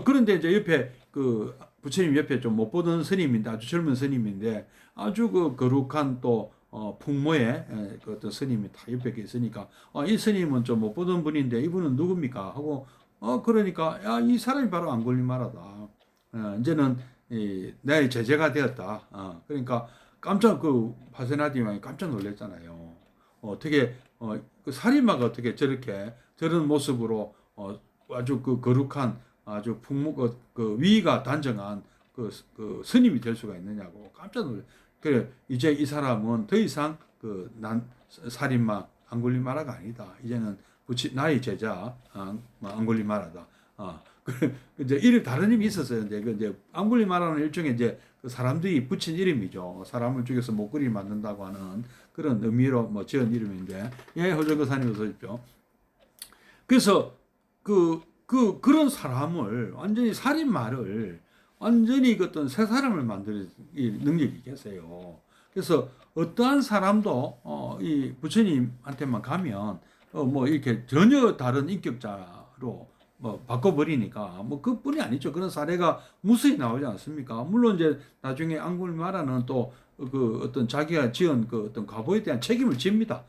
그런데 이제 옆에 부처님 옆에 좀 못 보던 스님인데 아주 젊은 스님인데 아주 거룩한 또 풍모의 어떤 스님이 다 옆에 있으니까 이 스님은 좀 못 보던 분인데 이분은 누굽니까 하고 그러니까 이 사람이 바로 앙굴리마라다. 이제는 내 제자가 되었다. 그러니까 파세나디 왕이 깜짝 놀랐잖아요. 어떻게 그 살인마가 어떻게 저런 모습으로 아주 거룩한 아주 풍무 위가 단정한 스님이 될 수가 있느냐고 깜짝 놀래. 그래 이제 이 사람은 더 이상 난 살인마 앙굴리마라가 아니다. 이제는 나의 제자 앙굴리마라다. 이제 이름 다른 이름이 있었어요. 이제 앙굴리마라는 일종의 이제 사람들이 붙인 이름이죠. 사람을 죽여서 목걸이 만든다고 하는 그런 의미로 지은 이름인데 허정거사님 어서 오십시오. 그래서 그런 사람을 완전히 살인마를 완전히 어떤 새 사람을 만드는 능력이 계세요. 그래서 어떠한 사람도 이 부처님한테만 가면 이렇게 전혀 다른 인격자로 바꿔버리니까 그뿐이 아니죠. 그런 사례가 무수히 나오지 않습니까? 물론 이제 나중에 앙굴마라는 또 어떤 자기가 지은 어떤 과보에 대한 책임을 집니다.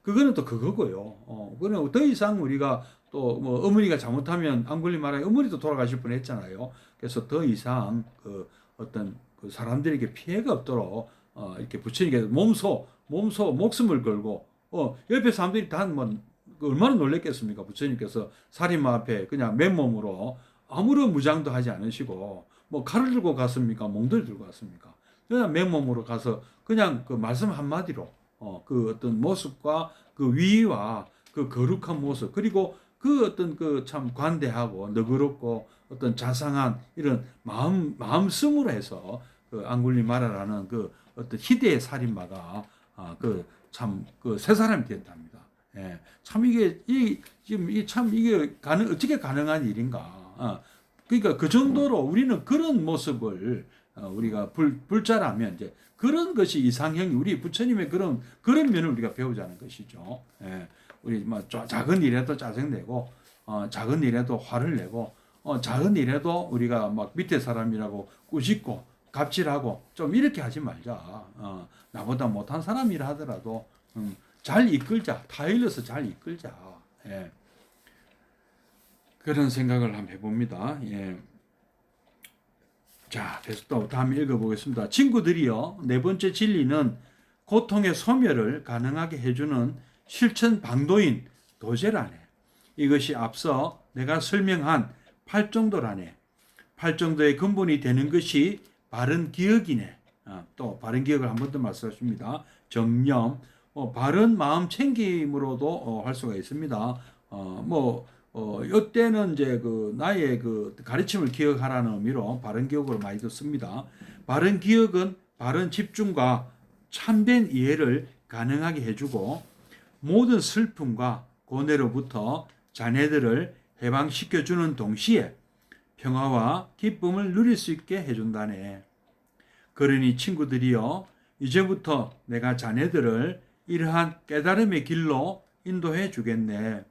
그거는 또 그거고요. 그는 더 이상 우리가 또 어머니가 잘못하면 앙굴리마라의 어머니도 돌아가실 뻔했잖아요. 그래서 더 이상 어떤 사람들에게 피해가 없도록 이렇게 부처님께서 목숨을 걸고 옆에 사람들이 다 얼마나 놀랬겠습니까? 부처님께서 살인마 앞에 그냥 맨몸으로 아무런 무장도 하지 않으시고 칼을 들고 갔습니까? 몽돌 들고 갔습니까? 그냥 맨몸으로 가서 그냥 말씀 한마디로 어떤 모습과 위와 거룩한 모습 그리고 어떤 참 관대하고 너그럽고 어떤 자상한 이런 마음씀으로 해서 앙굴리마라라는 어떤 희대의 살인마가 참 새 사람이 되었답니다. 예, 참 이게 어떻게 가능한 일인가? 그러니까 그 정도로 우리는 그런 모습을 우리가 불자라면 이제 그런 것이 이상형이 우리 부처님의 그런 면을 우리가 배우자는 것이죠. 예, 우리 작은 일에도 짜증내고 작은 일에도 화를 내고 작은 일에도 우리가 밑에 사람이라고 꾸짖고 갑질하고 좀 이렇게 하지 말자. 나보다 못한 사람이라 하더라도 잘 이끌자. 타일러서 잘 이끌자. 예. 그런 생각을 한번 해봅니다. 예. 자, 그래서 또 다음 읽어보겠습니다. 친구들이여, 네 번째 진리는 고통의 소멸을 가능하게 해주는 실천 방도인 도제라네. 이것이 앞서 내가 설명한 팔정도라네. 팔정도의 근본이 되는 것이 바른 기억이네. 또 바른 기억을 한 번 더 말씀하십니다. 정념, 바른 마음 챙김으로도 할 수가 있습니다. 이때는 이제 나의 가르침을 기억하라는 의미로 바른 기억을 많이 듣습니다. 바른 기억은 바른 집중과 참된 이해를 가능하게 해주고 모든 슬픔과 고뇌로부터 자네들을 해방시켜주는 동시에 평화와 기쁨을 누릴 수 있게 해준다네. 그러니 친구들이여, 이제부터 내가 자네들을 이러한 깨달음의 길로 인도해 주겠네.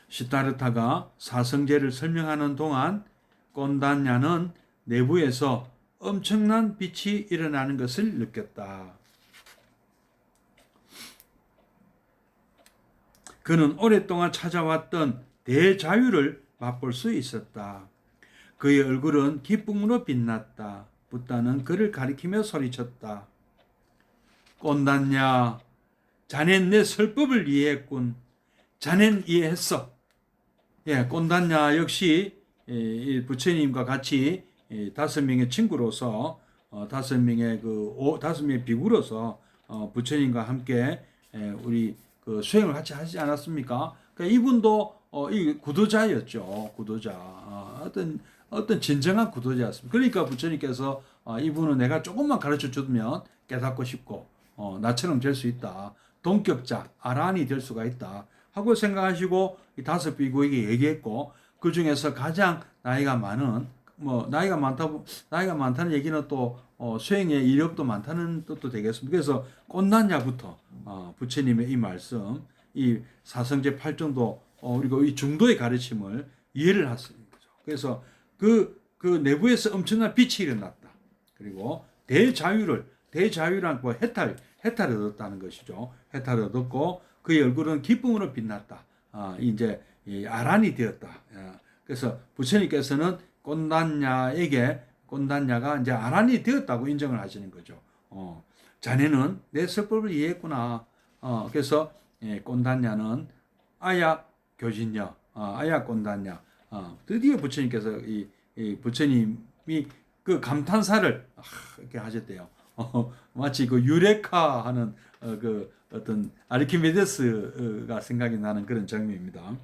시타르타가 사성제를 설명하는 동안 꼰단냐는 내부에서 엄청난 빛이 일어나는 것을 느꼈다. 그는 오랫동안 찾아왔던 대자유를 맛볼 수 있었다. 그의 얼굴은 기쁨으로 빛났다. 붓다는 그를 가리키며 소리쳤다. 꼰단냐, 자넨 내 설법을 이해했군. 자넨 이해했어. 예, 꼰단냐 역시 부처님과 같이 5명의 친구로서 5명의 비구로서 부처님과 함께 우리 그 수행을 같이 하지 않았습니까? 그러니까 이분도 이 구도자였죠. 구도자. 어떤 진정한 구도자였습니다. 그러니까 부처님께서 이분은 내가 조금만 가르쳐 주면 깨닫고 싶고 나처럼 될 수 있다. 동격자, 아란이 될 수가 있다. 하고 생각하시고 이 5 비구에게 얘기했고 그 중에서 가장 나이가 많은 나이가 많다는 얘기는 또 수행의 이력도 많다는 뜻도 되겠습니다. 그래서 꼰단냐부터 부처님의 이 말씀, 이 사성제 8정도 그리고 이 중도의 가르침을 이해를 하시는 거죠. 그래서 그 내부에서 엄청난 빛이 일어났다. 그리고 대자유란 뭐 해탈을 얻었다는 것이죠. 해탈을 얻었고 그의 얼굴은 기쁨으로 빛났다. 이제 아란이 되었다. 그래서 부처님께서는 꼰단냐가 이제 아란이 되었다고 인정을 하시는 거죠. 자네는 내 설법을 이해했구나. 그래서 꼰단냐는 아야 교진녀, 아야 꼰단냐. 드디어 부처님께서 이 부처님이 그 감탄사를 이렇게 하셨대요. 마치 그 유레카하는 그 어떤 아르키메데스가 생각이 나는 그런 장면입니다.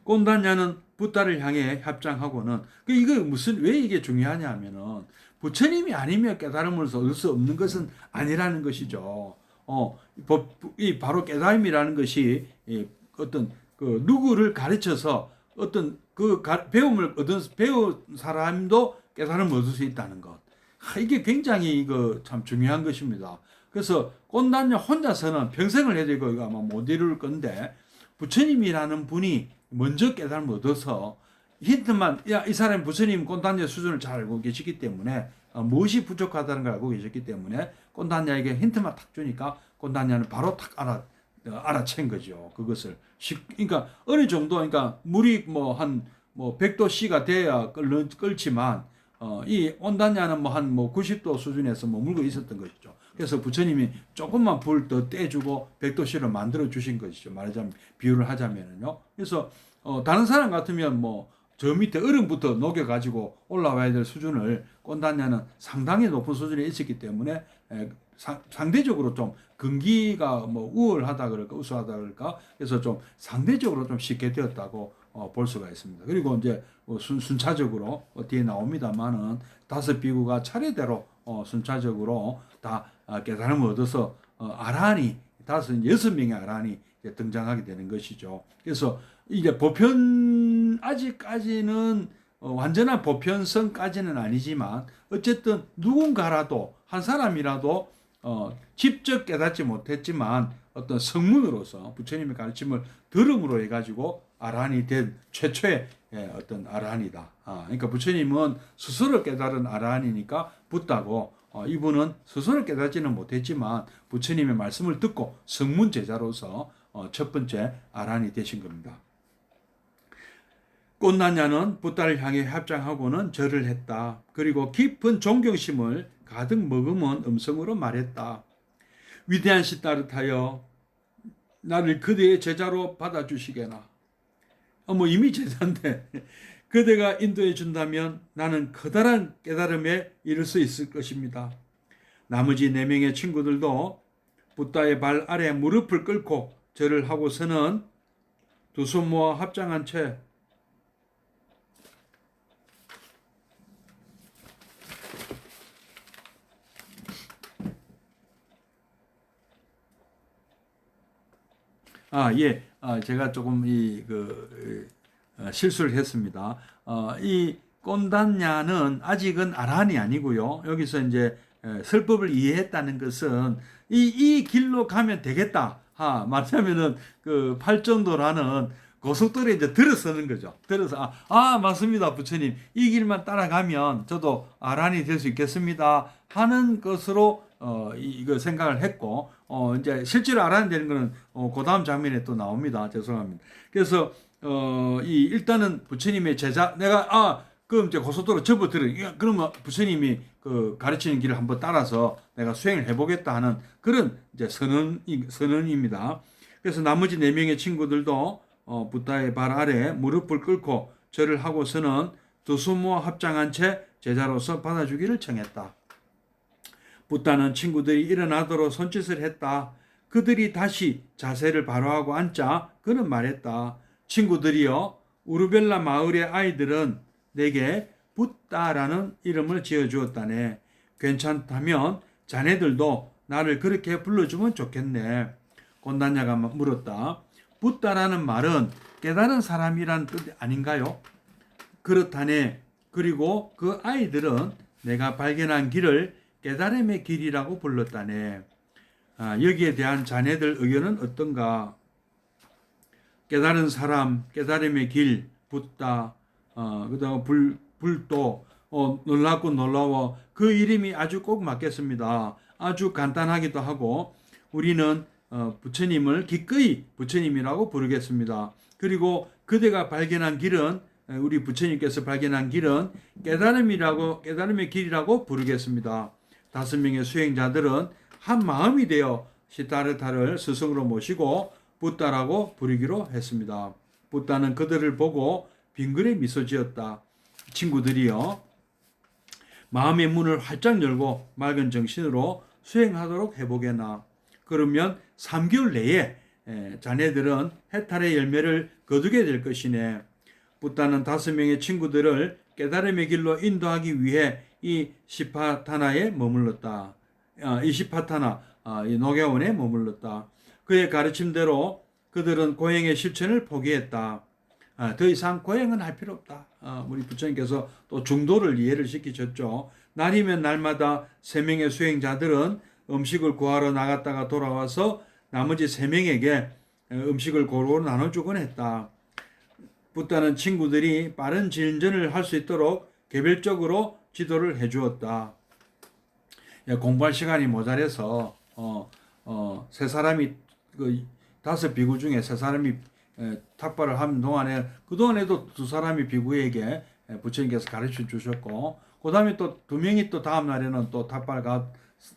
꼰단냐는 붓다를 향해 합장하고는 이거 왜 이게 중요하냐 하면은 부처님이 아니면 깨달음을 얻을 수 없는 것은 아니라는 것이죠. 이 바로 깨달음이라는 것이 어떤 그 누구를 가르쳐서 어떤 그 배움을 배운 사람도 깨달음을 얻을 수 있다는 것. 이게 굉장히 이거 참 중요한 것입니다. 그래서 꼰단냐 혼자서는 평생을 해도 이거 아마 못 이룰 건데 부처님이라는 분이 먼저 깨달음을 얻어서 힌트만 이 사람이 부처님 꼰단냐 수준을 잘 알고 계시기 때문에 무엇이 부족하다는 걸 알고 계셨기 때문에 꼰단냐에게 힌트만 탁 주니까 꼰단냐는 바로 탁 알아챈 거죠. 그것을 그러니까 어느 정도 그러니까 물이 한 100도씨가 돼야 끓지만 이 온단냐는 한 90도 수준에서 물고 있었던 것이죠. 그래서 부처님이 조금만 불 더 떼주고 100도씨를 만들어 주신 것이죠. 말하자면 비유를 하자면요. 그래서 다른 사람 같으면 저 밑에 얼음부터 녹여가지고 올라와야 될 수준을 꼰단냐는 상당히 높은 수준에 있었기 때문에 상대적으로 좀 근기가 우월하다 그럴까 우수하다 그럴까 그래서 좀 상대적으로 좀 쉽게 되었다고 볼 수가 있습니다. 그리고 이제 순차적으로 뒤에 나옵니다만은 5 비구가 차례대로 순차적으로 다 깨달음을 얻어서 아란이 6명의 아란이 등장하게 되는 것이죠. 그래서 이제 아직까지는 완전한 보편성까지는 아니지만 어쨌든 누군가라도 한 사람이라도 직접 깨닫지 못했지만 어떤 성문으로서 부처님의 가르침을 들음으로 해가지고 아란이 된 최초의 어떤 아란이다. 그러니까 부처님은 스스로 깨달은 아란이니까 붓다고 이분은 스스로 깨닫지는 못했지만 부처님의 말씀을 듣고 성문 제자로서 첫 번째 아란이 되신 겁니다. 꼰단냐는 붓다를 향해 합장하고는 절을 했다. 그리고 깊은 존경심을 가득 머금은 음성으로 말했다. 위대한 시타르타여 나를 그대의 제자로 받아주시게나. 이미 제자인데 그대가 인도해 준다면 나는 커다란 깨달음에 이를 수 있을 것입니다. 나머지 4명의 친구들도 붓다의 발 아래 무릎을 꿇고 절을 하고서는 두 손 모아 합장한 채 제가 조금 실수를 했습니다. 이 꼰단냐는 아직은 아란이 아니고요. 여기서 이제 설법을 이해했다는 것은 이 길로 가면 되겠다. 말하자면은 그 팔정도라는 고속도로에 이제 들어서는 거죠. 들어서 맞습니다, 부처님. 이 길만 따라가면 저도 아란이 될 수 있겠습니다. 하는 것으로 이거 생각을 했고 이제 실제로 아란이 되는 거는 그 다음 장면에 또 나옵니다. 죄송합니다. 그래서 일단은 부처님의 제자 내가 그럼 이제 고속도로 접어들어. 그러면 부처님이 그 가르치는 길을 한번 따라서 내가 수행을 해보겠다 하는 그런 이제 선언입니다. 그래서 나머지 4명의 친구들도 부다의 발 아래 무릎을 꿇고 절을 하고서는 두 손 모아 합장한 채 제자로서 받아주기를 청했다. 부다는 친구들이 일어나도록 손짓을 했다. 그들이 다시 자세를 바로하고 앉자 그는 말했다. 친구들이여, 우르벨라 마을의 아이들은 내게 붓다라는 이름을 지어주었다네. 괜찮다면 자네들도 나를 그렇게 불러주면 좋겠네. 곤단냐가 물었다. 붓다라는 말은 깨달은 사람이란 뜻 아닌가요? 그렇다네. 그리고 그 아이들은 내가 발견한 길을 깨달음의 길이라고 불렀다네. 여기에 대한 자네들 의견은 어떤가? 깨달은 사람, 깨달음의 길, 붓다, 그다음 불도, 놀랍고 놀라워. 그 이름이 아주 꼭 맞겠습니다. 아주 간단하기도 하고 우리는 부처님을 기꺼이 부처님이라고 부르겠습니다. 그리고 그대가 발견한 길은 우리 부처님께서 발견한 길은 깨달음의 길이라고 부르겠습니다. 5명의 수행자들은 한 마음이 되어 시타르타를 스승으로 모시고 붓다라고 부르기로 했습니다. 붓다는 그들을 보고 빙그레 미소 지었다. 친구들이여, 마음의 문을 활짝 열고 맑은 정신으로 수행하도록 해보게나. 그러면 3개월 내에 자네들은 해탈의 열매를 거두게 될 것이네. 붓다는 5명의 친구들을 깨달음의 길로 인도하기 위해 이 시파타나에 머물렀다. 이 시파타나, 이 녹야원에 머물렀다. 그의 가르침대로 그들은 고행의 실천을 포기했다. 더 이상 고행은 할 필요 없다. 우리 부처님께서 또 중도를 이해를 시키셨죠. 날이면 날마다 3명의 수행자들은 음식을 구하러 나갔다가 돌아와서 나머지 3명에게 음식을 고루 나눠주곤 했다. 붓다는 친구들이 빠른 진전을 할 수 있도록 개별적으로 지도를 해주었다. 공부할 시간이 모자라서 세 사람이 그 5 비구 중에 3사람이 탁발을 하는 동안에 그동안에도 2사람이 비구에게 부처님께서 가르쳐 주셨고 그 다음에 또 2명이 또 다음 날에는 또 탁발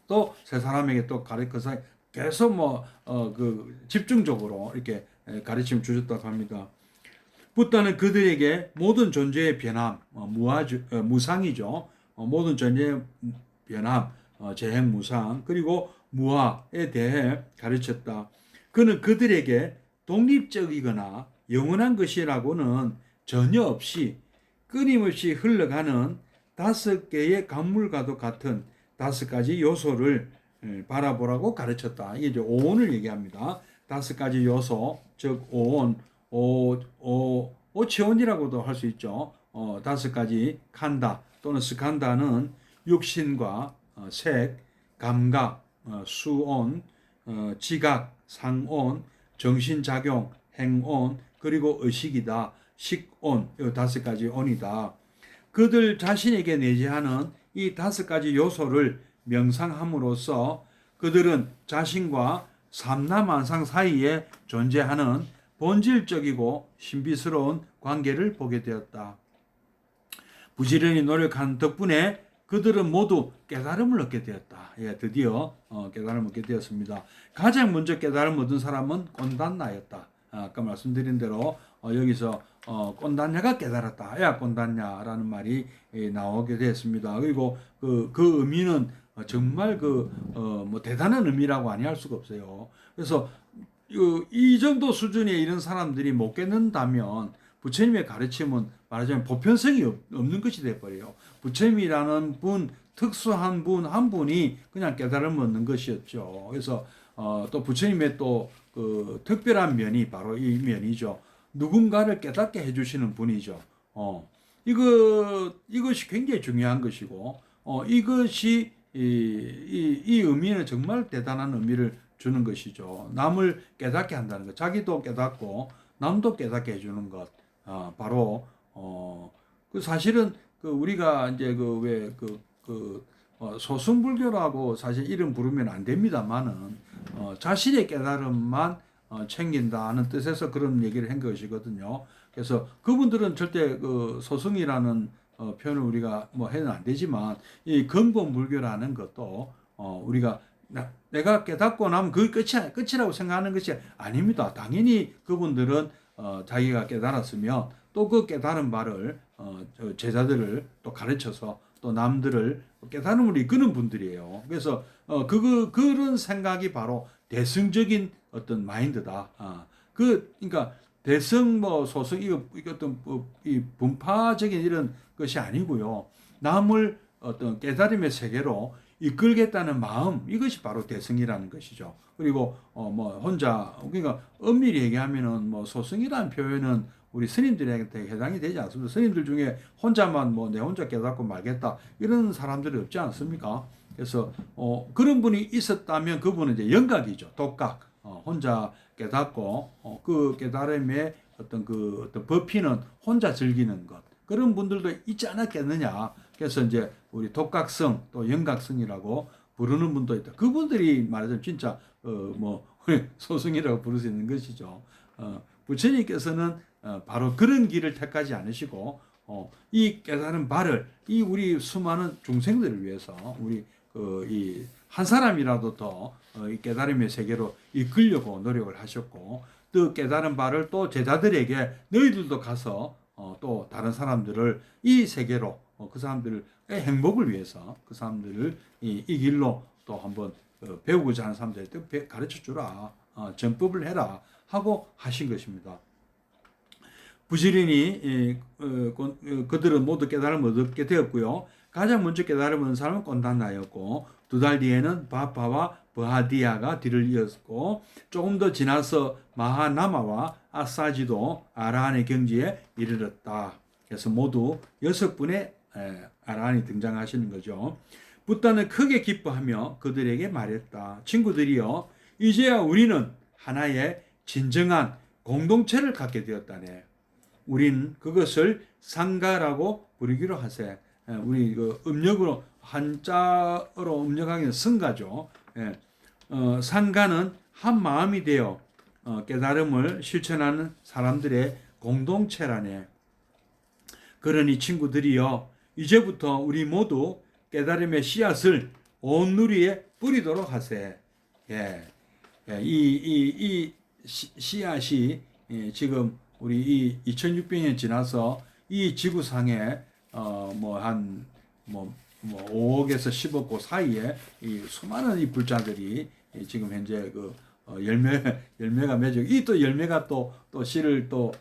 또 3사람에게 또 가르쳐서 계속 그 집중적으로 이렇게 가르침 주셨다고 합니다. 붓다는 그들에게 모든 존재의 변함, 무상이죠. 모든 존재의 변함, 재행무상, 그리고 무아에 대해 가르쳤다. 그는 그들에게 독립적이거나 영원한 것이라고는 전혀 없이 끊임없이 흘러가는 5개의 강물과도 같은 5가지 요소를 바라보라고 가르쳤다. 이게 이제 오온을 얘기합니다. 5가지 요소, 즉 오온, 오치온이라고도 할 수 있죠. 5가지 칸다 또는 스칸다는 육신과 색, 감각, 수온, 지각, 상온, 정신작용, 행온, 그리고 의식이다. 식온, 이 5가지 온이다. 그들 자신에게 내재하는 이 5가지 요소를 명상함으로써 그들은 자신과 삼라만상 사이에 존재하는 본질적이고 신비스러운 관계를 보게 되었다. 부지런히 노력한 덕분에 그들은 모두 깨달음을 얻게 되었다. 드디어 깨달음을 얻게 되었습니다. 가장 먼저 깨달음을 얻은 사람은 꼰단나였다. 아까 말씀드린 대로 여기서 꼰단냐가 깨달았다. 야 꼰단냐라는 말이 나오게 되었습니다. 그리고 그 의미는 정말 대단한 의미라고 아니할 수가 없어요. 그래서 이 정도 수준에 이런 사람들이 못 깨닫는다면 부처님의 가르침은 말하자면 보편성이 없는 것이 되어버려요. 부처님이라는 분, 특수한 분 한 분이 그냥 깨달음을 얻는 것이었죠. 그래서 또 부처님의 또 그 특별한 면이 바로 이 면이죠. 누군가를 깨닫게 해주시는 분이죠. 이것이 굉장히 중요한 것이고, 이것이 이 의미는 정말 대단한 의미를 주는 것이죠. 남을 깨닫게 한다는 것, 자기도 깨닫고 남도 깨닫게 해주는 것, 바로 그 사실은 우리가 이제 소승불교라고 사실 이름 부르면 안 됩니다만은 자신의 깨달음만 챙긴다는 뜻에서 그런 얘기를 한 것이거든요. 그래서 그분들은 절대 소승이라는 표현을 우리가 뭐 해는 안 되지만 이 근본 불교라는 것도 우리가 내가 깨닫고 나면 그게 끝이라고 생각하는 것이 아닙니다. 당연히 그분들은 자기가 깨달았으면 또 그 깨달은 바를 제자들을 또 가르쳐서 또 남들을 깨달음을 이끄는 분들이에요. 그래서 그런 생각이 바로 대승적인 어떤 마인드다. 그러니까 대승 뭐 소승 이거 어떤 이 분파적인 이런 것이 아니고요. 남을 어떤 깨달음의 세계로 이끌겠다는 마음 이것이 바로 대승이라는 것이죠. 그리고 뭐 혼자 그러니까 엄밀히 얘기하면은 뭐 소승이라는 표현은 우리 스님들에게 해당이 되지 않습니다. 스님들 중에 혼자만 뭐 내 혼자 깨닫고 말겠다 이런 사람들이 없지 않습니까? 그래서 그런 분이 있었다면 그분은 이제 영각이죠. 독각. 혼자 깨닫고 그 깨달음의 어떤 버피는 혼자 즐기는 것. 그런 분들도 있지 않았겠느냐. 그래서 이제 우리 독각성 또 영각성이라고 부르는 분도 있다. 그분들이 말하자면 진짜 뭐 소승이라고 부를 수 있는 것이죠. 부처님께서는 바로 그런 길을 택하지 않으시고 이 깨달은 바를 이 우리 수많은 중생들을 위해서 우리 이 한 사람이라도 더 이 깨달음의 세계로 이끌려고 노력을 하셨고 또 깨달은 바를 또 제자들에게 너희들도 가서 또 다른 사람들을 이 세계로 그 사람들의 행복을 위해서 그 사람들을 이 길로 또 한번 배우고자 하는 사람들한테 가르쳐 주라. 전법을 해라 하고 하신 것입니다. 부지런히 그들은 모두 깨달음을 얻게 되었고요. 가장 먼저 깨달음을 얻은 사람은 꼰단나였고 2달 뒤에는 바파와 버하디아가 뒤를 이었고 조금 더 지나서 마하나마와 아사지도 아라한의 경지에 이르렀다. 그래서 모두 6분의 아라한이 등장하시는 거죠. 붓다는 크게 기뻐하며 그들에게 말했다. 친구들이여 이제야 우리는 하나의 진정한 공동체를 갖게 되었다네. 우린 그것을 상가라고 부르기로 하세. 우리 그 음력으로 한자어로 음력하기는 성가죠. 상가는 한 마음이 되어 깨달음을 실천하는 사람들의 공동체라네. 그러니 친구들이여 이제부터 우리 모두 깨달음의 씨앗을 온 누리에 뿌리도록 하세. 이 씨앗이 지금 우리 이 2600년 지나서 이 지구상에 뭐 5억에서 10억 그 사이에 이 수많은 이 불자들이 지금 현재 그 열매가 맺어 이 또 열매가 또 씨를 또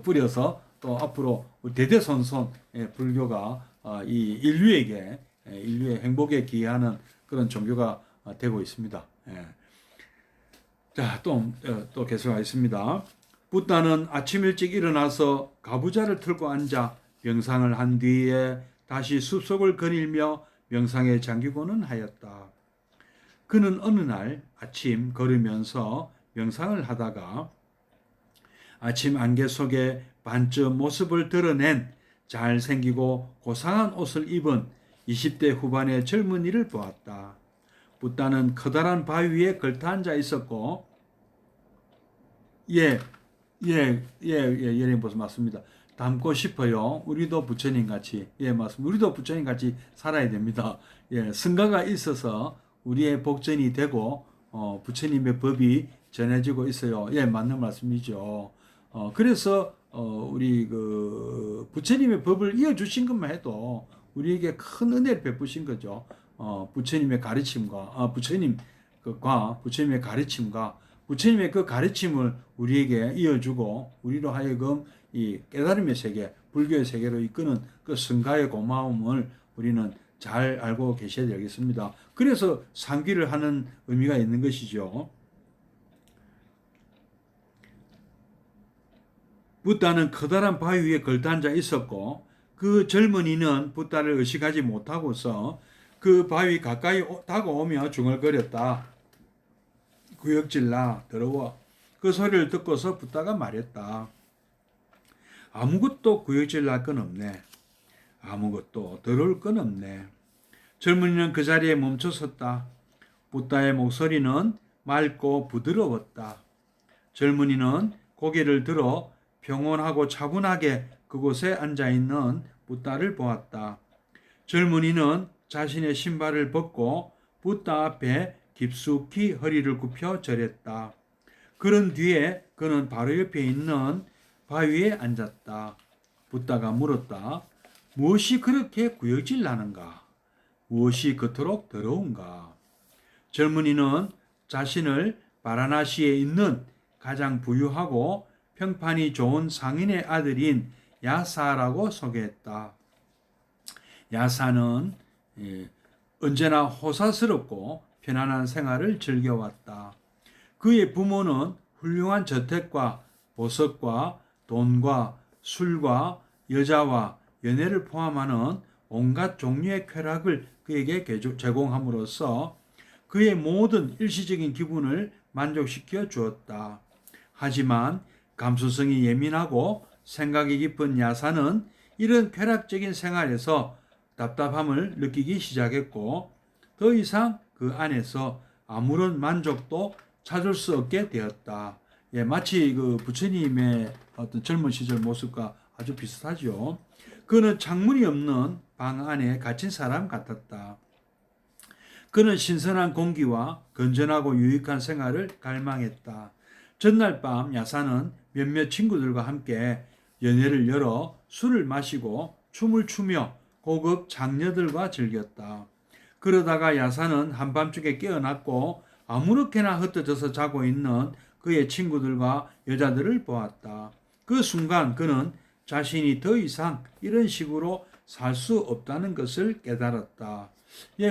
뿌려서 또 앞으로 대대손손 불교가 이 인류의 행복에 기여하는 그런 종교가 되고 있습니다. 자, 또 계속하겠습니다. 붓다는 아침 일찍 일어나서 가부좌를 틀고 앉아 명상을 한 뒤에 다시 숲속을 거닐며 명상에 잠기고는 하였다. 그는 어느 날 아침 걸으면서 명상을 하다가 아침 안개 속에 반쯤 모습을 드러낸 잘생기고 고상한 옷을 입은 20대 후반의 젊은이를 보았다. 붓다는 커다란 바위 위에 걸터앉아 있었고 예님 보스 맞습니다. 닮고 싶어요. 우리도 부처님 같이 맞습니다. 우리도 부처님 같이 살아야 됩니다. 승가가 있어서 우리의 복전이 되고 부처님의 법이 전해지고 있어요. 맞는 말씀이죠. 그래서 우리 그 부처님의 법을 이어주신 것만 해도 우리에게 큰 은혜를 베푸신 거죠. 부처님의 가르침과 부처님의 가르침과 부처님의 그 가르침을 우리에게 이어주고 우리로 하여금 이 깨달음의 세계, 불교의 세계로 이끄는 그 성가의 고마움을 우리는 잘 알고 계셔야 되겠습니다. 그래서 상기를 하는 의미가 있는 것이죠. 붓다는 커다란 바위 위에 걸터앉아 있었고 그 젊은이는 붓다를 의식하지 못하고서 그 바위 가까이 다가오며 중얼거렸다. 구역질나 더러워. 그 소리를 듣고서 붓다가 말했다. 아무것도 구역질날 건 없네. 아무것도 더러울 건 없네. 젊은이는 그 자리에 멈춰섰다. 붓다의 목소리는 맑고 부드러웠다. 젊은이는 고개를 들어 평온하고 차분하게 그곳에 앉아있는 붓다를 보았다. 젊은이는 자신의 신발을 벗고 붓다 앞에 깊숙이 허리를 굽혀 절했다. 그런 뒤에 그는 바로 옆에 있는 바위에 앉았다. 붓다가 물었다. 무엇이 그렇게 구역질 나는가? 무엇이 그토록 더러운가? 젊은이는 자신을 바라나시에 있는 가장 부유하고 평판이 좋은 상인의 아들인 야사라고 소개했다. 야사는 언제나 호사스럽고 편안한 생활을 즐겨왔다. 그의 부모는 훌륭한 저택과 보석과 돈과 술과 여자와 연애를 포함하는 온갖 종류의 쾌락을 그에게 제공함으로써 그의 모든 일시적인 기분을 만족시켜 주었다. 하지만 감수성이 예민하고 생각이 깊은 야사는 이런 쾌락적인 생활에서 답답함을 느끼기 시작했고 더 이상 그 안에서 아무런 만족도 찾을 수 없게 되었다. 마치 그 부처님의 어떤 젊은 시절 모습과 아주 비슷하죠. 그는 창문이 없는 방 안에 갇힌 사람 같았다. 그는 신선한 공기와 건전하고 유익한 생활을 갈망했다. 전날 밤 야사는 몇몇 친구들과 함께 연회를 열어 술을 마시고 춤을 추며 고급 장녀들과 즐겼다. 그러다가 야사는 한밤중에 깨어났고 아무렇게나 흩어져서 자고 있는 그의 친구들과 여자들을 보았다. 그 순간 그는 자신이 더 이상 이런 식으로 살 수 없다는 것을 깨달았다.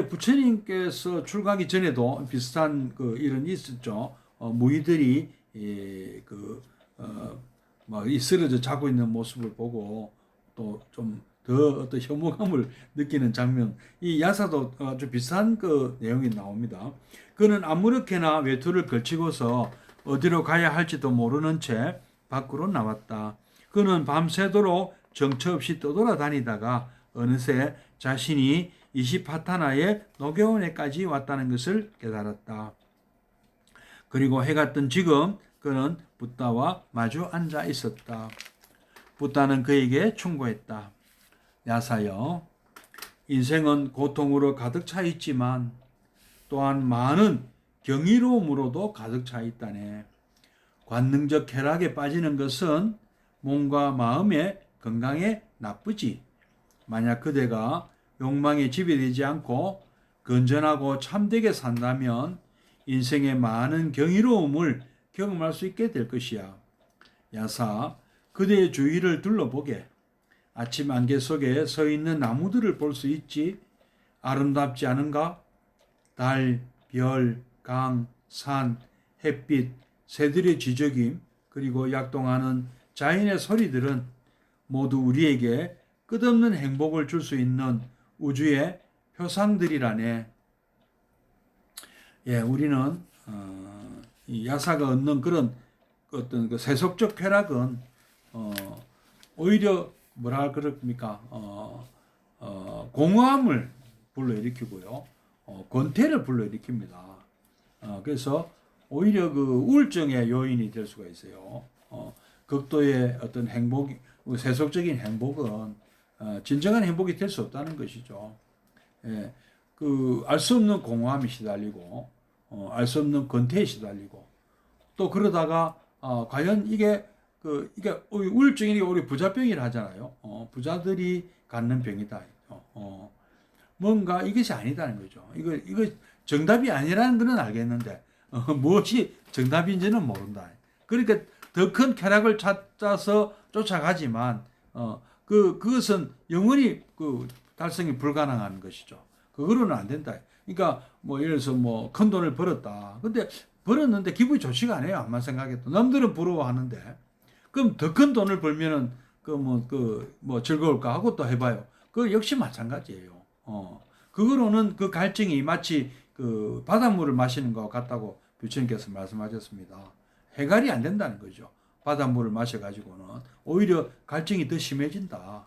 부처님께서 출가하기 전에도 비슷한 그 일은 있었죠. 무의들이 막 쓰러져 자고 있는 모습을 보고 또 좀 더 어떤 혐오감을 느끼는 장면. 이 야사도 아주 비슷한 그 내용이 나옵니다. 그는 아무렇게나 외투를 걸치고서 어디로 가야 할지도 모르는 채 밖으로 나왔다. 그는 밤새도록 정처 없이 떠돌아다니다가 어느새 자신이 이시파타나의 녹여원에까지 왔다는 것을 깨달았다. 그리고 해가 뜬 지금 그는 붓다와 마주 앉아 있었다. 붓다는 그에게 충고했다. 야사여, 인생은 고통으로 가득 차 있지만 또한 많은 경이로움으로도 가득 차 있다네. 관능적 쾌락에 빠지는 것은 몸과 마음의 건강에 나쁘지. 만약 그대가 욕망에 지배되지 않고 건전하고 참되게 산다면 인생의 많은 경이로움을 경험할 수 있게 될 것이야. 야사, 그대의 주위를 둘러보게. 아침 안개 속에 서 있는 나무들을 볼 수 있지. 아름답지 않은가? 달, 별, 강, 산, 햇빛, 새들의 지저김, 그리고 약동하는 자연의 소리들은 모두 우리에게 끝없는 행복을 줄 수 있는 우주의 표상들이라네. 우리는 이 야사가 얻는 그런 어떤 그 세속적 쾌락은 오히려 뭐라 그럽니까? 공허함을 불러일으키고요, 권태를 불러일으킵니다. 그래서 오히려 그 우울증의 요인이 될 수가 있어요. 극도의 어떤 행복, 세속적인 행복은 진정한 행복이 될 수 없다는 것이죠. 그 알 수 없는 공허함이 시달리고, 알 수 없는 권태에 시달리고, 또 그러다가 과연 이게 우울증이 우리 부자병이라 하잖아요. 부자들이 갖는 병이다. 뭔가 이것이 아니다는 거죠. 이거 정답이 아니라는 것은 알겠는데 무엇이 정답인지는 모른다. 그러니까 더 큰 쾌락을 찾아서 쫓아가지만 그것은 영원히 달성이 불가능한 것이죠. 그거로는 안 된다. 그러니까 예를 들어서 큰 돈을 벌었다. 근데 벌었는데 기분이 좋지가 않아요. 암만 생각해도. 남들은 부러워하는데. 그럼 더 큰 돈을 벌면은 즐거울까 하고 또 해봐요. 그 역시 마찬가지예요. 그거로는 그 갈증이 마치 그 바닷물을 마시는 것 같다고 부처님께서 말씀하셨습니다. 해갈이 안 된다는 거죠. 바닷물을 마셔가지고는 오히려 갈증이 더 심해진다.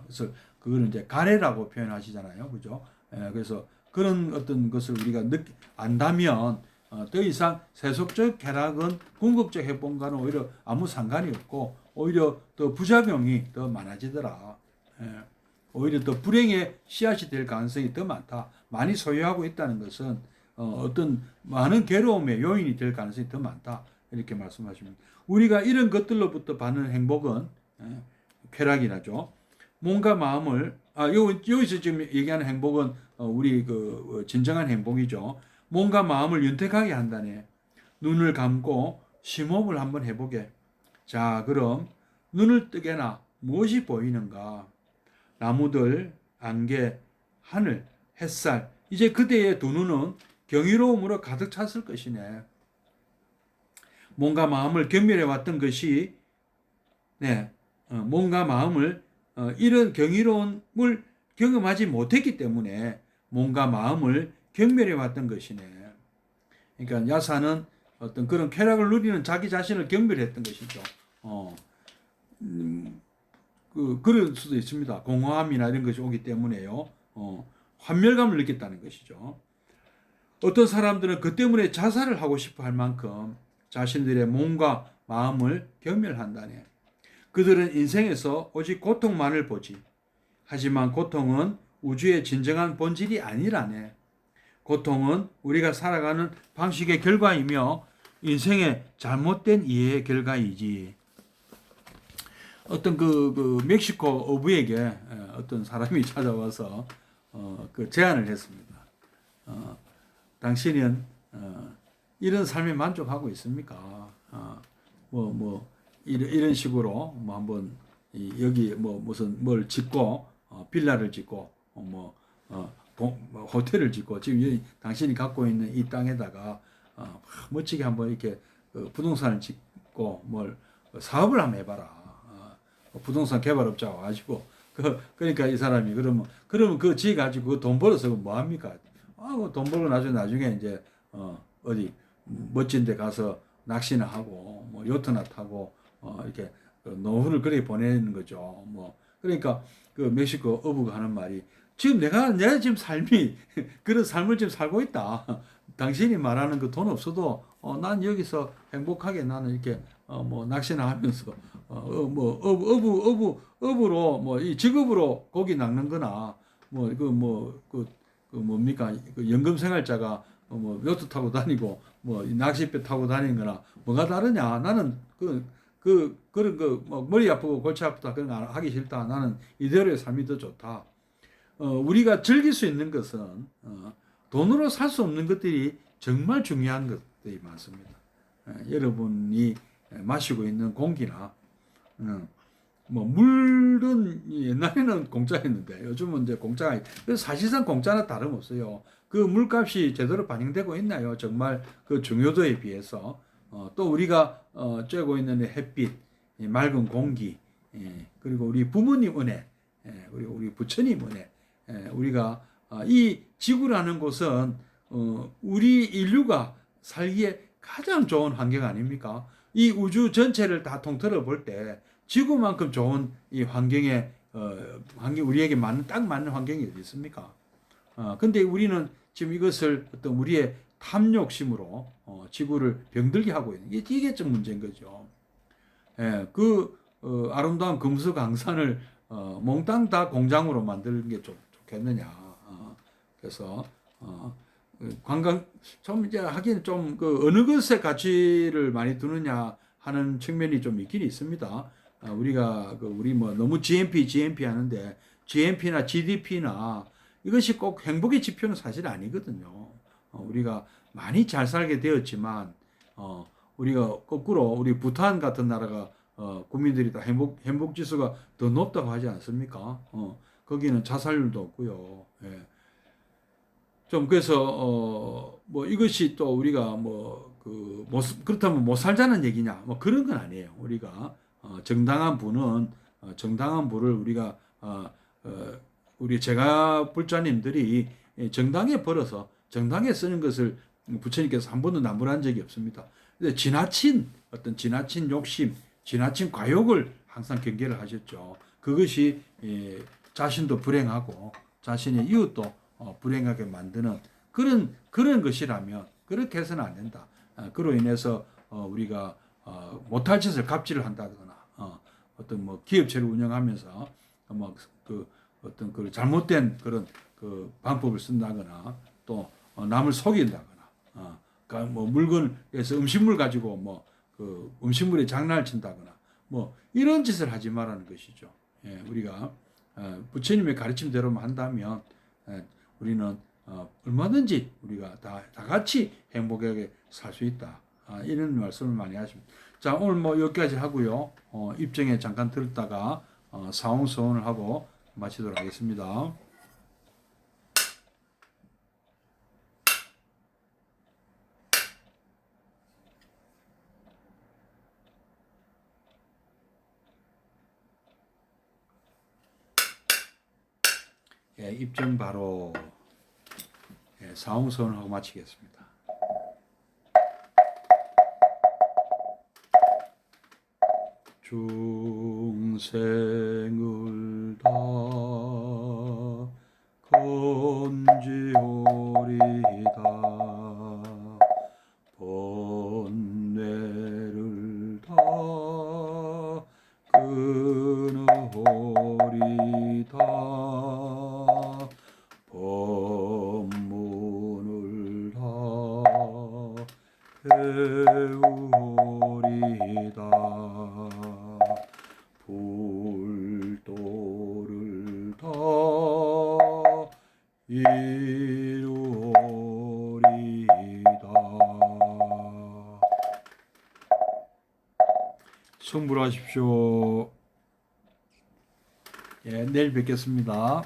그래서 그거는 이제 가래라고 표현하시잖아요. 그죠? 그래서 그런 어떤 것을 우리가 안다면 더 이상 세속적 쾌락은 궁극적 해본과는 오히려 아무 상관이 없고 오히려 더 부작용이 더 많아지더라. 오히려 더 불행의 씨앗이 될 가능성이 더 많다. 많이 소유하고 있다는 것은 어떤 많은 괴로움의 요인이 될 가능성이 더 많다. 이렇게 말씀하십니다. 우리가 이런 것들로부터 받는 행복은 쾌락이라죠. 몸과 마음을 여기서 지금 얘기하는 행복은 우리 그 진정한 행복이죠. 몸과 마음을 윤택하게 한다네. 눈을 감고 심호흡을 한번 해보게. 자, 그럼 눈을 뜨게나 무엇이 보이는가? 나무들, 안개, 하늘, 햇살. 이제 그대의 두 눈은 경이로움으로 가득 찼을 것이네. 몸과 마음을 경멸해 왔던 것이 몸과 마음을 이런 경이로움을 경험하지 못했기 때문에 몸과 마음을 경멸해 왔던 것이네. 그러니까 야사는 어떤 그런 쾌락을 누리는 자기 자신을 경멸했던 것이죠. 그럴 수도 있습니다. 공허함이나 이런 것이 오기 때문에요. 환멸감을 느꼈다는 것이죠. 어떤 사람들은 그 때문에 자살을 하고 싶어 할 만큼 자신들의 몸과 마음을 경멸한다네. 그들은 인생에서 오직 고통만을 보지. 하지만 고통은 우주의 진정한 본질이 아니라네. 고통은 우리가 살아가는 방식의 결과이며 인생의 잘못된 이해의 결과이지. 어떤 그 멕시코 어부에게 어떤 사람이 찾아와서 그 제안을 했습니다. 당신은 이런 삶에 만족하고 있습니까? 이런 식으로 뭐 한번 여기 뭐 무슨 뭘 짓고 빌라를 짓고 호텔을 짓고 지금 당신이 갖고 있는 이 땅에다가 멋지게 한번 이렇게 부동산을 짓고 뭘 사업을 한번 해봐라. 부동산 개발업자 와가지고 그러니까 이 사람이 그러면 그 지어 가지고 그 돈 벌어서 뭐 합니까? 돈 벌고 나중에 이제 어디 멋진데 가서 낚시나 하고 뭐 요트나 타고 이렇게 노후를 그렇게 보내는 거죠. 뭐 그러니까 그 멕시코 어부가 하는 말이 지금 내가 지금 삶이 그런 삶을 지금 살고 있다. 당신이 말하는 그 돈 없어도 난 여기서 행복하게 나는 이렇게 뭐 낚시나 하면서 뭐 어부로 뭐 이 직업으로 고기 낚는 거나 그 뭡니까 그 연금생활자가 뭐 요트 타고 다니고 뭐 낚싯배 타고 다니는 거나 뭐가 다르냐. 나는 그런 뭐 머리 아프고 골치 아프다 그런 거 하기 싫다. 나는 이대로의 삶이 더 좋다. 우리가 즐길 수 있는 것은 돈으로 살 수 없는 것들이 정말 중요한 것들이 많습니다. 여러분이 마시고 있는 공기나 뭐 물은 옛날에는 공짜였는데 요즘은 이제 공짜가 그래서 사실상 공짜나 다름없어요. 그 물값이 제대로 반영되고 있나요? 정말 그 중요도에 비해서 또 우리가 쬐고 있는 햇빛, 맑은 공기, 그리고 우리 부모님 은혜, 우리 부처님 은혜, 우리가 이 지구라는 곳은 우리 인류가 살기에 가장 좋은 환경 아닙니까? 이 우주 전체를 다 통틀어 볼 때 지구만큼 좋은 이 환경에 우리에게 딱 맞는 환경이 어디 있습니까? 근데 우리는 지금 이것을 어떤 우리의 탐욕심으로 지구를 병들게 하고 있는 이게 좀 문제인 거죠. 아름다운 금수 강산을 몽땅 다 공장으로 만드는 게 좀 좋겠느냐. 그래서 관광 좀 이제 하긴 좀 그 어느 것에 가치를 많이 두느냐 하는 측면이 좀 있긴 있습니다. 우리가 우리 뭐 너무 GNP 하는데 GNP나 GDP나 이것이 꼭 행복의 지표는 사실 아니거든요. 우리가 많이 잘 살게 되었지만 우리가 거꾸로 우리 부탄 같은 나라가 국민들이 다 행복 지수가 더 높다고 하지 않습니까? 거기는 자살률도 없고요. 예. 좀 그래서 뭐 이것이 또 우리가 그렇다면 못 살자는 얘기냐? 뭐 그런 건 아니에요. 우리가 정당한 부를 우리가 우리 제가 불자님들이 정당에 벌어서 정당에 쓰는 것을 부처님께서 한 번도 남불한 적이 없습니다. 근데 지나친 욕심, 지나친 과욕을 항상 경계를 하셨죠. 그것이 자신도 불행하고 자신의 이웃도 불행하게 만드는 그런 것이라면 그렇게 해서는 안 된다. 그로 인해서 우리가 못할 짓을 갑질을 한다거나 어떤 뭐 기업체를 운영하면서 어떤 그 잘못된 그런 그 방법을 쓴다거나 또 남을 속인다거나 그러니까 뭐 물건에서 음식물 가지고 뭐 그 음식물에 장난을 친다거나 뭐 이런 짓을 하지 말라는 것이죠. 예, 우리가 부처님의 가르침대로만 한다면 우리는 얼마든지 우리가 다 같이 행복하게 살 수 있다. 이런 말씀을 많이 하십니다. 자, 오늘 뭐 여기까지 하고요. 입정에 잠깐 들었다가 사홍서원을 하고 마치도록 하겠습니다. 예, 입정 바로 사홍서원을 하고 마치겠습니다. 중생을 다 건지오리다 번뇌를 다 끊어오리다 법문을 다 배우리다 불도를 다 이루리다. 승불하십시오. 예, 내일 뵙겠습니다.